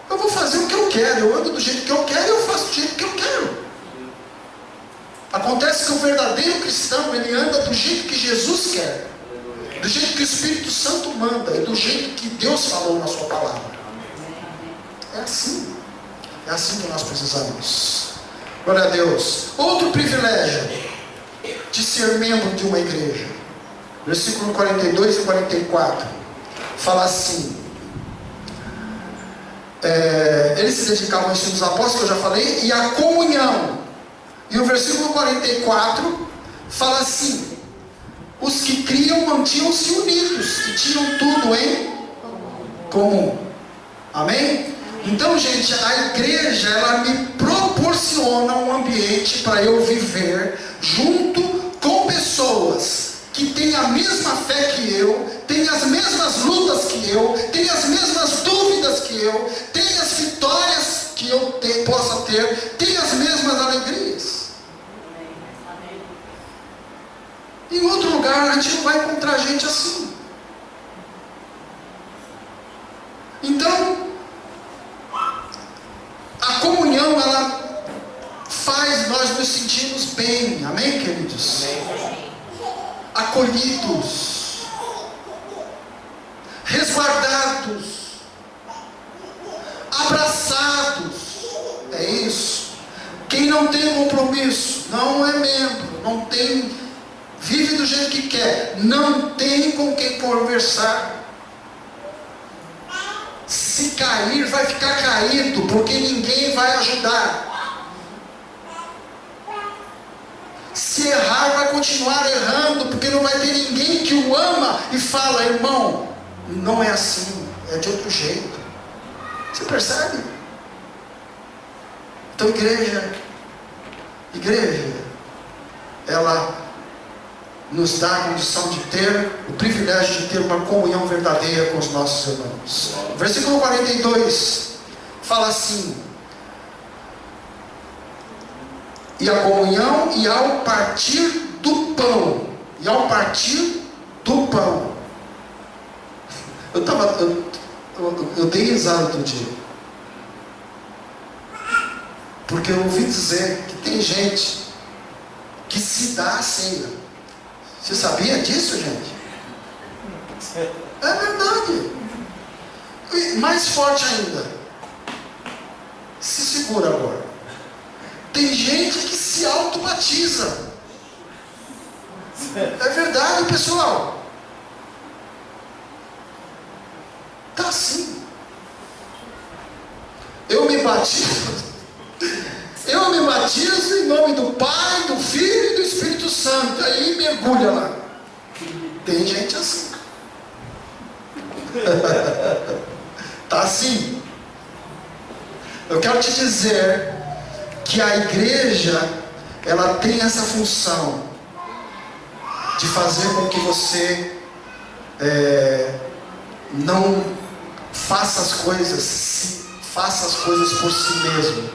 Speaker 1: Eu vou fazer o que eu quero, eu ando do jeito que eu quero e eu faço do jeito que eu quero. Acontece que o verdadeiro cristão, ele anda do jeito que Jesus quer, do jeito que o Espírito Santo manda, e do jeito que Deus falou na sua palavra. É assim. É assim que nós precisamos. Glória a Deus. Outro privilégio de ser membro de uma igreja. Versículo 42 e 44. Fala assim. Eles se dedicavam ao ensino dos apóstolos, que eu já falei, e a comunhão. E o versículo 44 fala assim: os que criam mantinham-se unidos e tinham tudo em comum. Amém? Então, gente, a igreja, ela me proporciona um ambiente para eu viver junto com pessoas que têm a mesma fé que eu, têm as mesmas lutas que eu, têm as mesmas dúvidas que eu, têm as vitórias que eu possa ter, têm as mesmas alegrias. Em outro lugar, a gente não vai encontrar gente assim. Então, a comunhão, ela faz nós nos sentirmos bem. Amém, queridos? Amém. Acolhidos, resguardados, abraçados. É isso. Quem não tem compromisso, não é membro, não tem, vive do jeito que quer, não tem com quem conversar. Se cair, vai ficar caído, porque ninguém vai ajudar. Se errar, vai continuar errando, porque não vai ter ninguém que o ama e fala: irmão, não é assim, é de outro jeito. Você percebe? Então, igreja, ela nos dá a condição de ter o privilégio de ter uma comunhão verdadeira com os nossos irmãos. Versículo 42 fala assim: e a comunhão, e ao partir do pão, eu dei risada outro dia, porque eu ouvi dizer que tem gente que se dá a ceia. Você sabia disso, gente? É verdade. E mais forte ainda, se segura agora. Tem gente que se auto-batiza. É verdade, pessoal. Tá assim. Eu me batizo em nome do Pai, do Filho e do Espírito Santo. Aí mergulha lá. Tem gente assim. Tá assim. Eu quero te dizer que a igreja, ela tem essa função de fazer com que você não faça as coisas por si mesmo,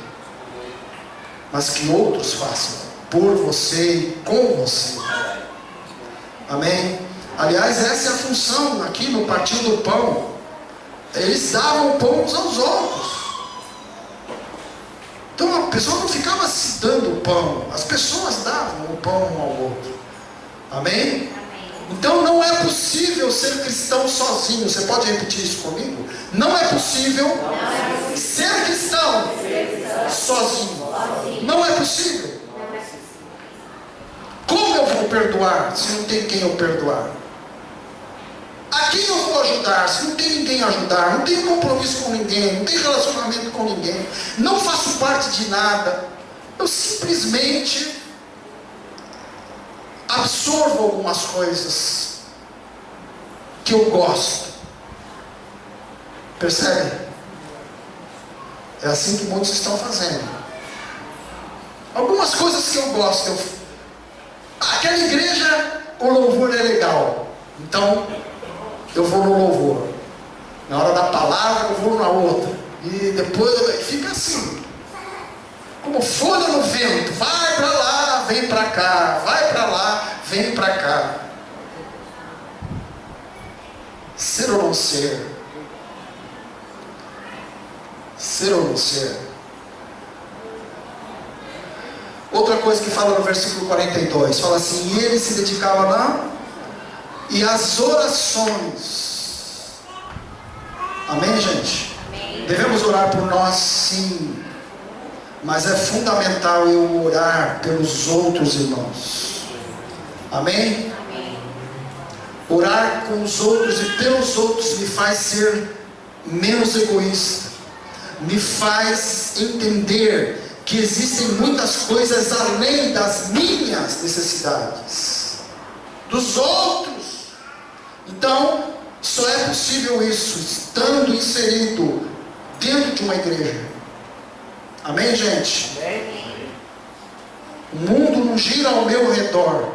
Speaker 1: mas que outros façam por você e com você. Amém? Aliás, essa é a função aqui no Partir do Pão. Eles davam pão uns aos outros. Então a pessoa não ficava se dando pão, as pessoas davam o pão um ao outro. Amém? Então não é possível ser cristão sozinho. Você pode repetir isso comigo? Não é possível ser cristão sozinho. Não é possível. Como eu vou perdoar se não tem quem eu perdoar? A quem eu vou ajudar se não tem ninguém a ajudar? Não tenho compromisso com ninguém, não tenho relacionamento com ninguém, não faço parte de nada. Eu simplesmente absorvo algumas coisas que eu gosto. Percebe? É assim que muitos estão fazendo. Algumas coisas que eu gosto. Aquela igreja, o louvor é legal, então eu vou no louvor. Na hora da palavra eu vou na outra. E depois fica assim, como folha no vento. Vai para lá, vem para cá. Vai para lá, vem para cá. Ser ou não ser? Ser ou não ser? Outra coisa que fala no versículo 42, fala assim: e ele se dedicava e as orações. Amém, gente? Amém. Devemos orar por nós, sim, mas é fundamental eu orar pelos outros irmãos. Amém? Amém. Orar com os outros e pelos outros me faz ser menos egoísta, me faz entender que existem muitas coisas além das minhas necessidades, dos outros. Então, só é possível isso estando inserido dentro de uma igreja. Amém, gente? Amém. O mundo não gira ao meu redor,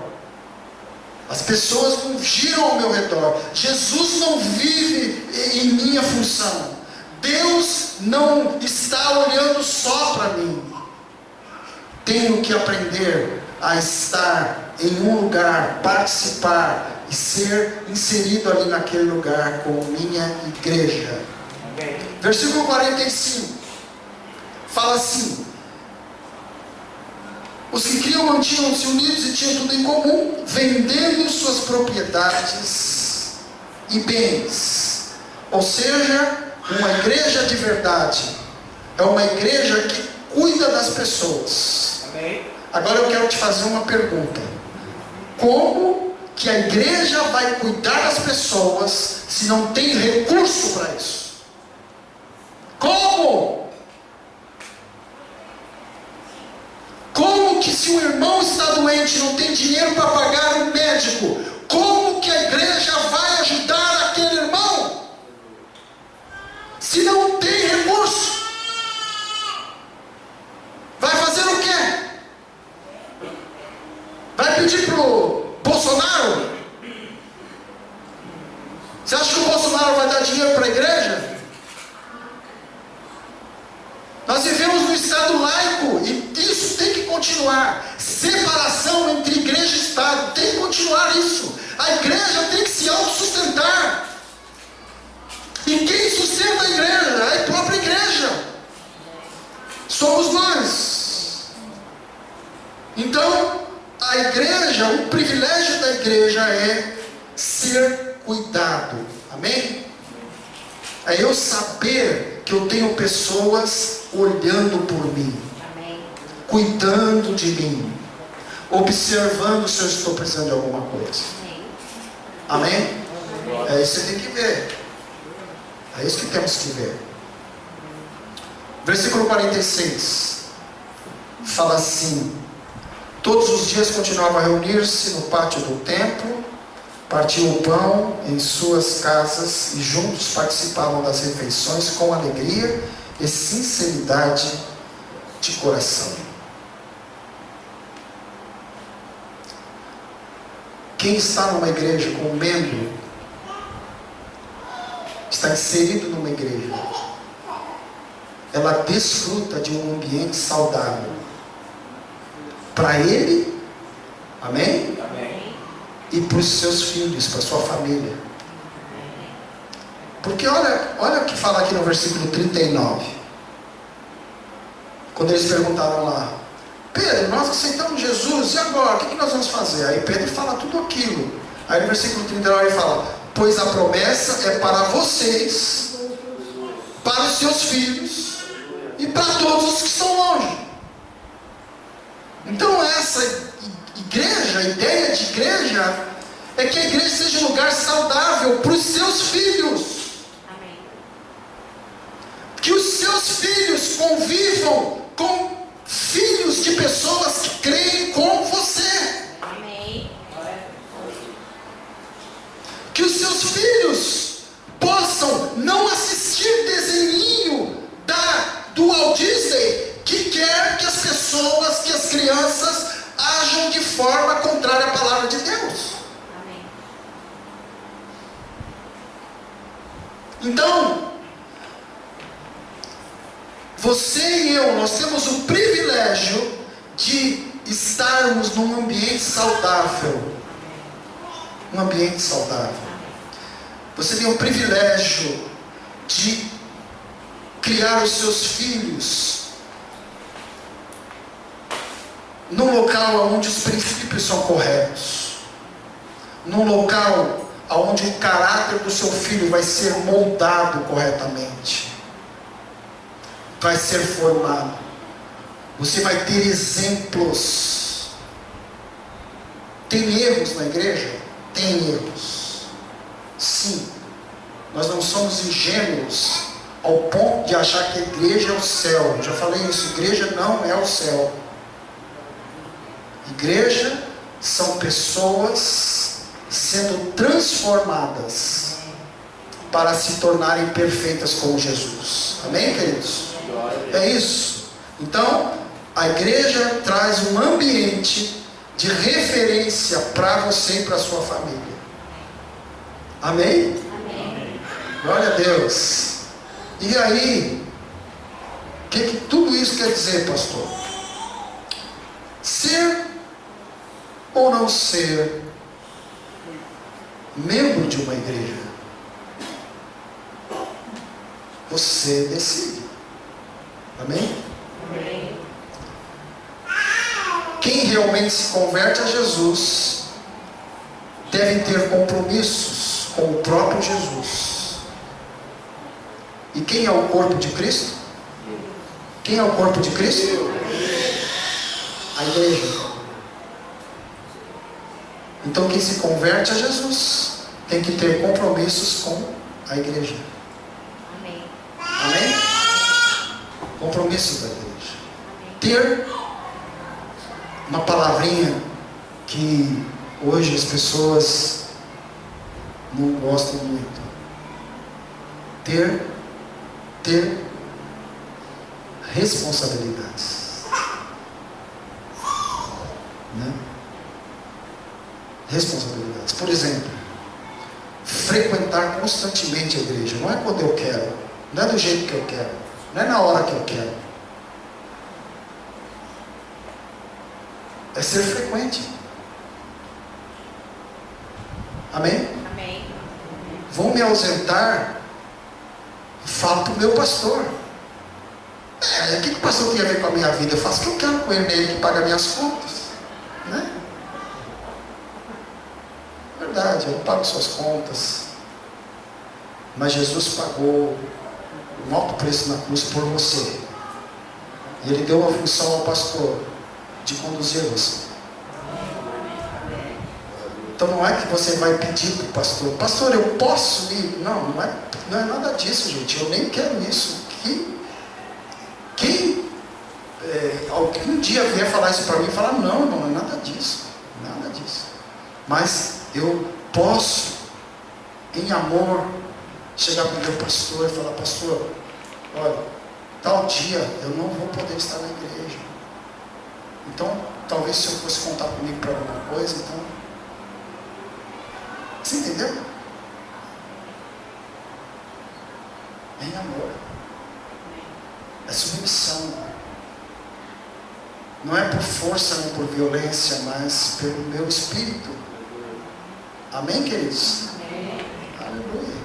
Speaker 1: as pessoas não giram ao meu redor. Jesus não vive em minha função. Deus não está olhando só para mim. Tenho que aprender a estar em um lugar, participar e ser inserido ali naquele lugar com minha igreja. Amém. Versículo 45 fala assim: os que criam mantinham-se unidos e tinham tudo em comum, vendendo suas propriedades e bens. Ou seja, uma igreja de verdade é uma igreja que cuida das pessoas. Amém. Agora eu quero te fazer uma pergunta: como que a igreja vai cuidar das pessoas se não tem recurso para isso? Como? Como que, se o irmão está doente e não tem dinheiro para pagar um médico, como que a igreja vai ajudar aquele irmão se não tem recurso? Vai fazer o quê? Vai pedir pro Bolsonaro? Você acha que o Bolsonaro vai dar dinheiro para a igreja? Nós vivemos num estado laico e isso tem que continuar. Separação entre igreja e estado tem que continuar isso. A igreja tem que se autossustentar. E quem sustenta a igreja é a própria igreja. Somos nós. Então, a igreja, o privilégio da igreja é ser cuidado. Amém? É eu saber que eu tenho pessoas olhando por mim. Amém. Cuidando de mim, observando se eu estou precisando de alguma coisa. Amém? Amém? É isso que você tem que ver. É isso que temos que ver. Versículo 46 fala assim: todos os dias continuavam a reunir-se no pátio do templo, partiam o pão em suas casas e juntos participavam das refeições com alegria e sinceridade de coração. Quem está numa igreja como membro, está inserido numa igreja, ela desfruta de um ambiente saudável para ele, amém?
Speaker 2: Amém.
Speaker 1: E para os seus filhos, para a sua família. Porque olha o que fala aqui no versículo 39. Quando eles perguntaram lá, Pedro, nós aceitamos Jesus, e agora? O que nós vamos fazer? Aí Pedro fala tudo aquilo. Aí no versículo 39 ele fala, pois a promessa é para vocês, para os seus filhos e para todos os que estão longe. Então essa igreja, a ideia de igreja, é que a igreja seja um lugar saudável para os seus filhos.
Speaker 3: Amém.
Speaker 1: Que os seus filhos convivam com filhos de pessoas que creem como você.
Speaker 3: Amém.
Speaker 1: Que os seus filhos possam não assistir desenhinho do Walt Disney que quer que as pessoas, que as crianças ajam de forma contrária à palavra de Deus.
Speaker 3: Amém.
Speaker 1: Então, você e eu, nós temos o privilégio de estarmos num ambiente saudável. Um ambiente saudável. Você tem o privilégio de criar os seus filhos num local onde os princípios são corretos. Num local onde o caráter do seu filho vai ser moldado corretamente. Vai ser formado. Você vai ter exemplos. Tem erros na igreja? Tem erros. Sim. Nós não somos ingênuos ao ponto de achar que a igreja é o céu. Eu já falei isso, igreja não é o céu. Igreja são pessoas sendo transformadas para se tornarem perfeitas como Jesus. Amém, queridos? É isso. Então, a igreja traz um ambiente de referência para você e para a sua família. Amém?
Speaker 3: Amém.
Speaker 1: Glória a Deus. E aí, o que tudo isso quer dizer, pastor? Ser ou não ser membro de uma igreja, você decide. Amém?
Speaker 3: Amém.
Speaker 1: Quem realmente se converte a Jesus deve ter compromissos com o próprio Jesus. E quem é o corpo de Cristo? Quem é o corpo de Cristo? A igreja. Então quem se converte a Jesus tem que ter compromissos com a igreja.
Speaker 3: Amém.
Speaker 1: Amém? Compromissos da igreja. Ter uma palavrinha que hoje as pessoas não gostam muito. Ter responsabilidades. Né? Responsabilidades. Por exemplo, frequentar constantemente a igreja. Não é quando eu quero, não é do jeito que eu quero, não é na hora que eu quero. É ser frequente. Amém?
Speaker 3: Amém.
Speaker 1: Vou me ausentar, falo para o meu pastor. O que o pastor tem a ver com a minha vida? Eu faço o que eu quero com ele, ele que paga minhas contas. Né? Verdade, eu não pago suas contas. Mas Jesus pagou um alto preço na cruz por você. E ele deu uma função ao pastor de conduzir você. Então não é que você vai pedir para o pastor, pastor, eu posso ir? Não é nada disso, gente. Eu nem quero isso. Quem algum dia vier falar isso para mim, falar, não, não é nada disso. Nada disso. Mas eu posso, em amor, chegar para o meu pastor e falar, pastor, olha, tal dia eu não vou poder estar na igreja. Então, talvez se eu fosse contar comigo para alguma coisa, então Você entendeu? Em amor. É submissão. Não é por força nem por violência, mas pelo meu espírito. Amém, queridos?
Speaker 3: Amém.
Speaker 1: Aleluia.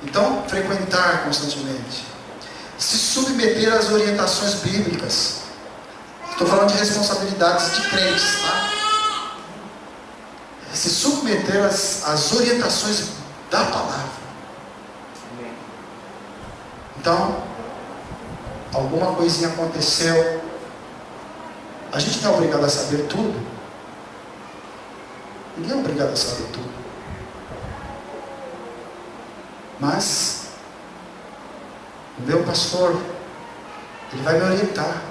Speaker 1: Então, frequentar constantemente. Se submeter às orientações bíblicas. Estou falando de responsabilidades de crentes, tá? Se submeter às orientações da palavra. Então, alguma coisinha aconteceu. A gente não é obrigado a saber tudo. Ninguém é obrigado a saber tudo. Mas, o meu pastor, ele vai me orientar.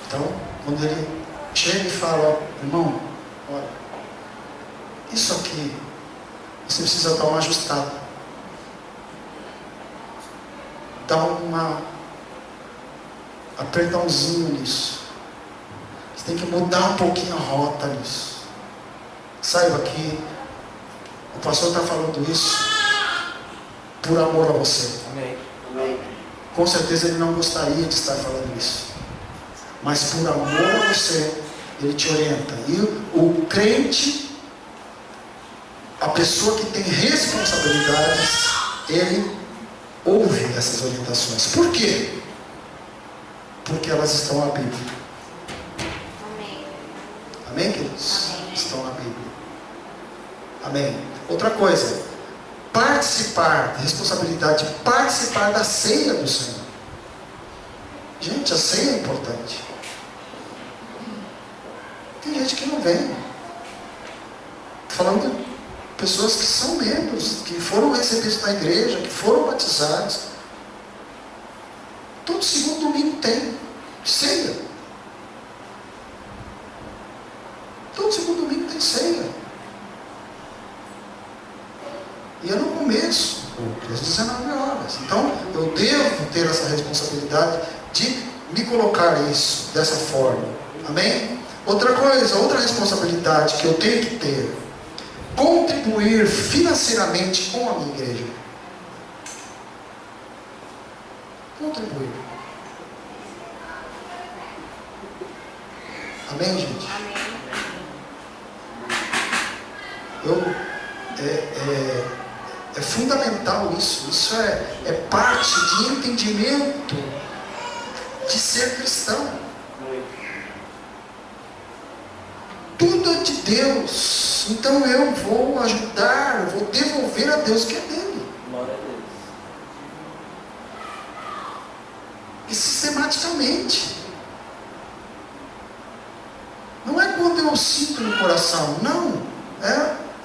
Speaker 1: Então, quando ele chega e fala, ó, irmão, olha, isso aqui, você precisa dar uma ajustada. Dar apertãozinho nisso. Você tem que mudar um pouquinho a rota nisso. Saiba que o pastor está falando isso por amor a você.
Speaker 2: Amém. Amém.
Speaker 1: Com certeza ele não gostaria de estar falando isso. Mas por amor a você, ele te orienta. E o crente, a pessoa que tem responsabilidades, ele ouve essas orientações. Por quê? Porque elas estão na Bíblia.
Speaker 3: Amém.
Speaker 1: Amém, queridos?
Speaker 3: Amém.
Speaker 1: Estão na Bíblia. Amém. Outra coisa, participar, responsabilidade de participar da ceia do Senhor. Gente, a ceia é importante. Tem gente que não vem. Falando de pessoas que são membros, que foram recebidos na igreja, que foram batizados. Todo segundo domingo tem ceia. Todo segundo domingo tem ceia. E é no começo, às 19 horas. Então, eu devo ter essa responsabilidade de me colocar isso dessa forma. Amém? Outra coisa, outra responsabilidade que eu tenho que ter: contribuir financeiramente com a minha igreja. Contribuir. Amém, gente?
Speaker 3: Amém.
Speaker 1: É fundamental isso. Isso é parte de entendimento de ser cristão. Tudo é de Deus. Então eu vou ajudar, eu vou devolver a Deus o que é dele.
Speaker 2: Glória a Deus.
Speaker 1: E sistematicamente. Não é quando eu sinto no coração. Não.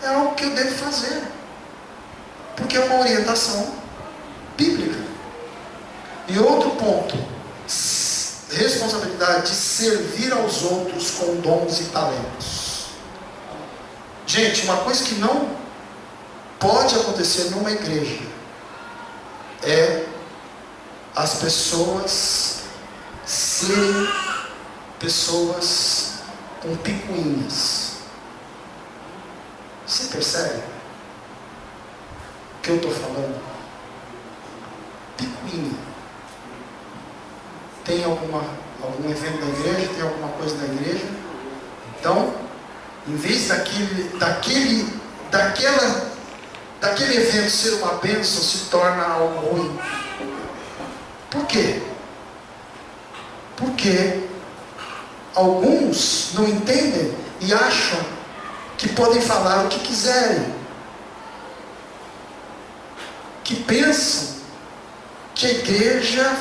Speaker 1: É algo que eu devo fazer. Porque é uma orientação bíblica. E outro ponto. Responsabilidade de servir aos outros com dons e talentos. Gente, uma coisa que não pode acontecer numa igreja é as pessoas serem pessoas com picuinhas. Você percebe o que eu estou falando? Picuinha. Tem algum evento na igreja, tem alguma coisa na igreja. Então, em vez daquele evento ser uma bênção, se torna algo ruim. Por quê? Porque alguns não entendem e acham que podem falar o que quiserem. Que pensam que a igreja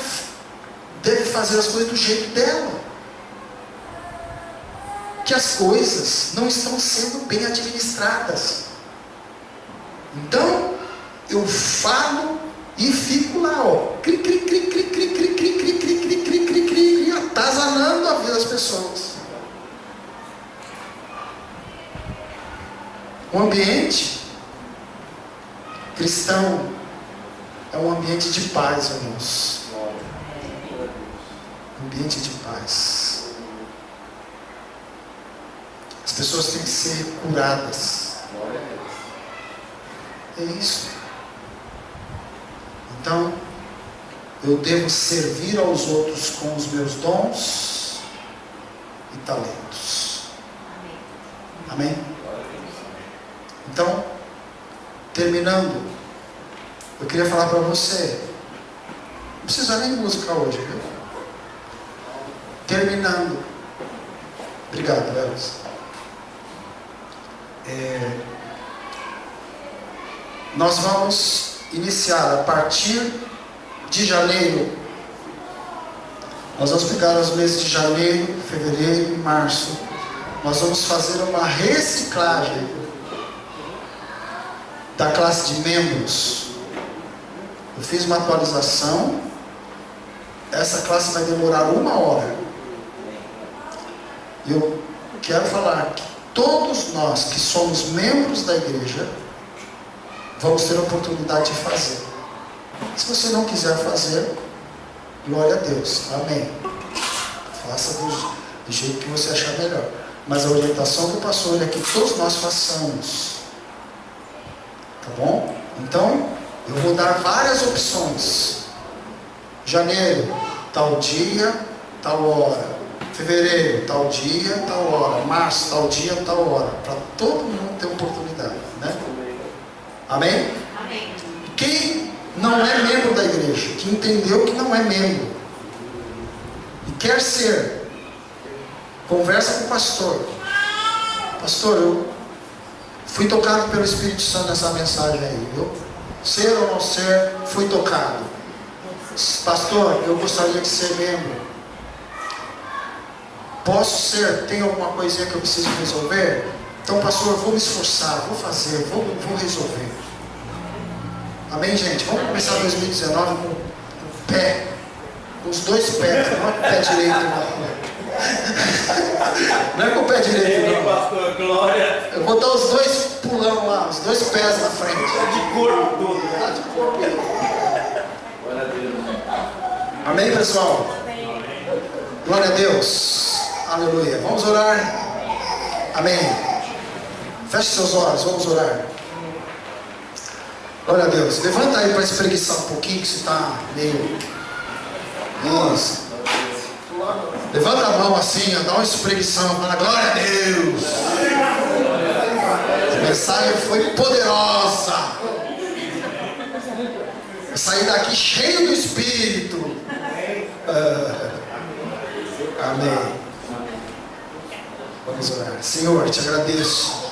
Speaker 1: deve fazer as coisas do jeito dela. Que as coisas não estão sendo bem administradas. Então, eu falo e fico lá, ó, cri, cri, cri, cri, cri, cri, cri, cri, cri, cri, cri, cri, cri, atazanando a vida das pessoas. O ambiente cristão é um ambiente de paz, irmãos. Ambiente de paz. As pessoas têm que ser curadas.
Speaker 2: Glória a Deus.
Speaker 1: É isso. Então, eu devo servir aos outros com os meus dons e talentos. Amém? Então, terminando, eu queria falar para você, não precisa nem de música hoje, viu? Terminando, obrigado, Elas. Nós vamos iniciar a partir de janeiro. Nós vamos pegar os meses de janeiro, fevereiro e março. Nós vamos fazer uma reciclagem da classe de membros. Eu fiz uma atualização. Essa classe vai demorar 1 hora. Eu quero falar que todos nós que somos membros da igreja vamos ter a oportunidade de fazer. Se você não quiser fazer, glória a Deus, amém. Faça do jeito que você achar melhor. Mas a orientação do pastor é que todos nós façamos. Tá bom? Então, eu vou dar várias opções. Janeiro, tal dia, tal hora. Fevereiro, tal dia, tal hora. Março, tal dia, tal hora. Para todo mundo ter oportunidade, né? Amém?
Speaker 3: Amém.
Speaker 1: Quem não é membro da igreja, que entendeu que não é membro e quer ser, conversa com o pastor. Pastor, eu fui tocado pelo Espírito Santo nessa mensagem aí, viu? Ser ou não ser, fui tocado. Pastor, eu gostaria de ser membro. Posso ser? Tem alguma coisinha que eu preciso resolver? Então, pastor, eu vou me esforçar, vou fazer, vou resolver. Amém, gente? Vamos começar 2019 com o pé, com os 2 pés, não é com o pé direito, não. Não é com o pé direito, não.
Speaker 2: Pastor, glória.
Speaker 1: Eu vou dar os 2 pulão lá, os 2 pés na frente.
Speaker 2: De corpo todo.
Speaker 1: Tá de corpo aí.
Speaker 2: Glória a Deus.
Speaker 1: Amém, pessoal? Glória a Deus. Aleluia. Vamos orar. Amém. Feche seus olhos, vamos orar. Glória a Deus. Levanta aí para espreguiçar um pouquinho, que você está meio... Isso. Levanta a mão assim, ó, dá uma espreguição, fala glória a Deus. A mensagem foi poderosa. Eu saí daqui cheio do Espírito. Amém. Vamos orar. Senhor, te agradeço,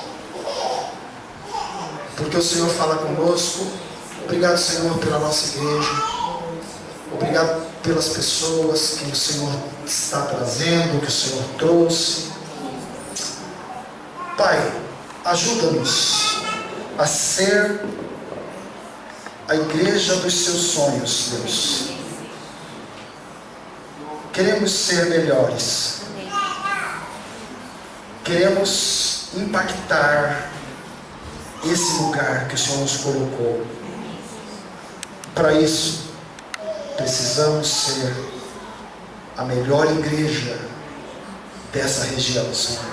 Speaker 1: porque o Senhor fala conosco. Obrigado, Senhor, pela nossa igreja. Obrigado pelas pessoas que o Senhor está trazendo, que o Senhor trouxe. Pai, ajuda-nos a ser a igreja dos seus sonhos, Deus. Queremos ser melhores. Queremos impactar esse lugar que o Senhor nos colocou. Para isso, precisamos ser a melhor igreja dessa região, Senhor.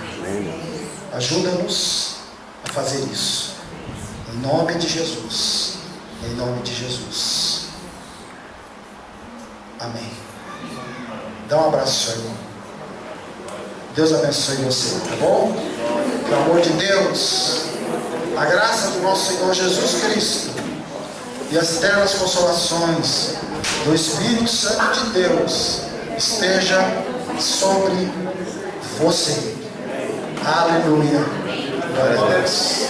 Speaker 1: Ajuda-nos a fazer isso. Em nome de Jesus. Em nome de Jesus. Amém. Dá um abraço, seu irmão. Deus abençoe você, tá bom? Pelo amor de Deus, a graça do nosso Senhor Jesus Cristo e as eternas consolações do Espírito Santo de Deus esteja sobre você. Aleluia. Glória a Deus.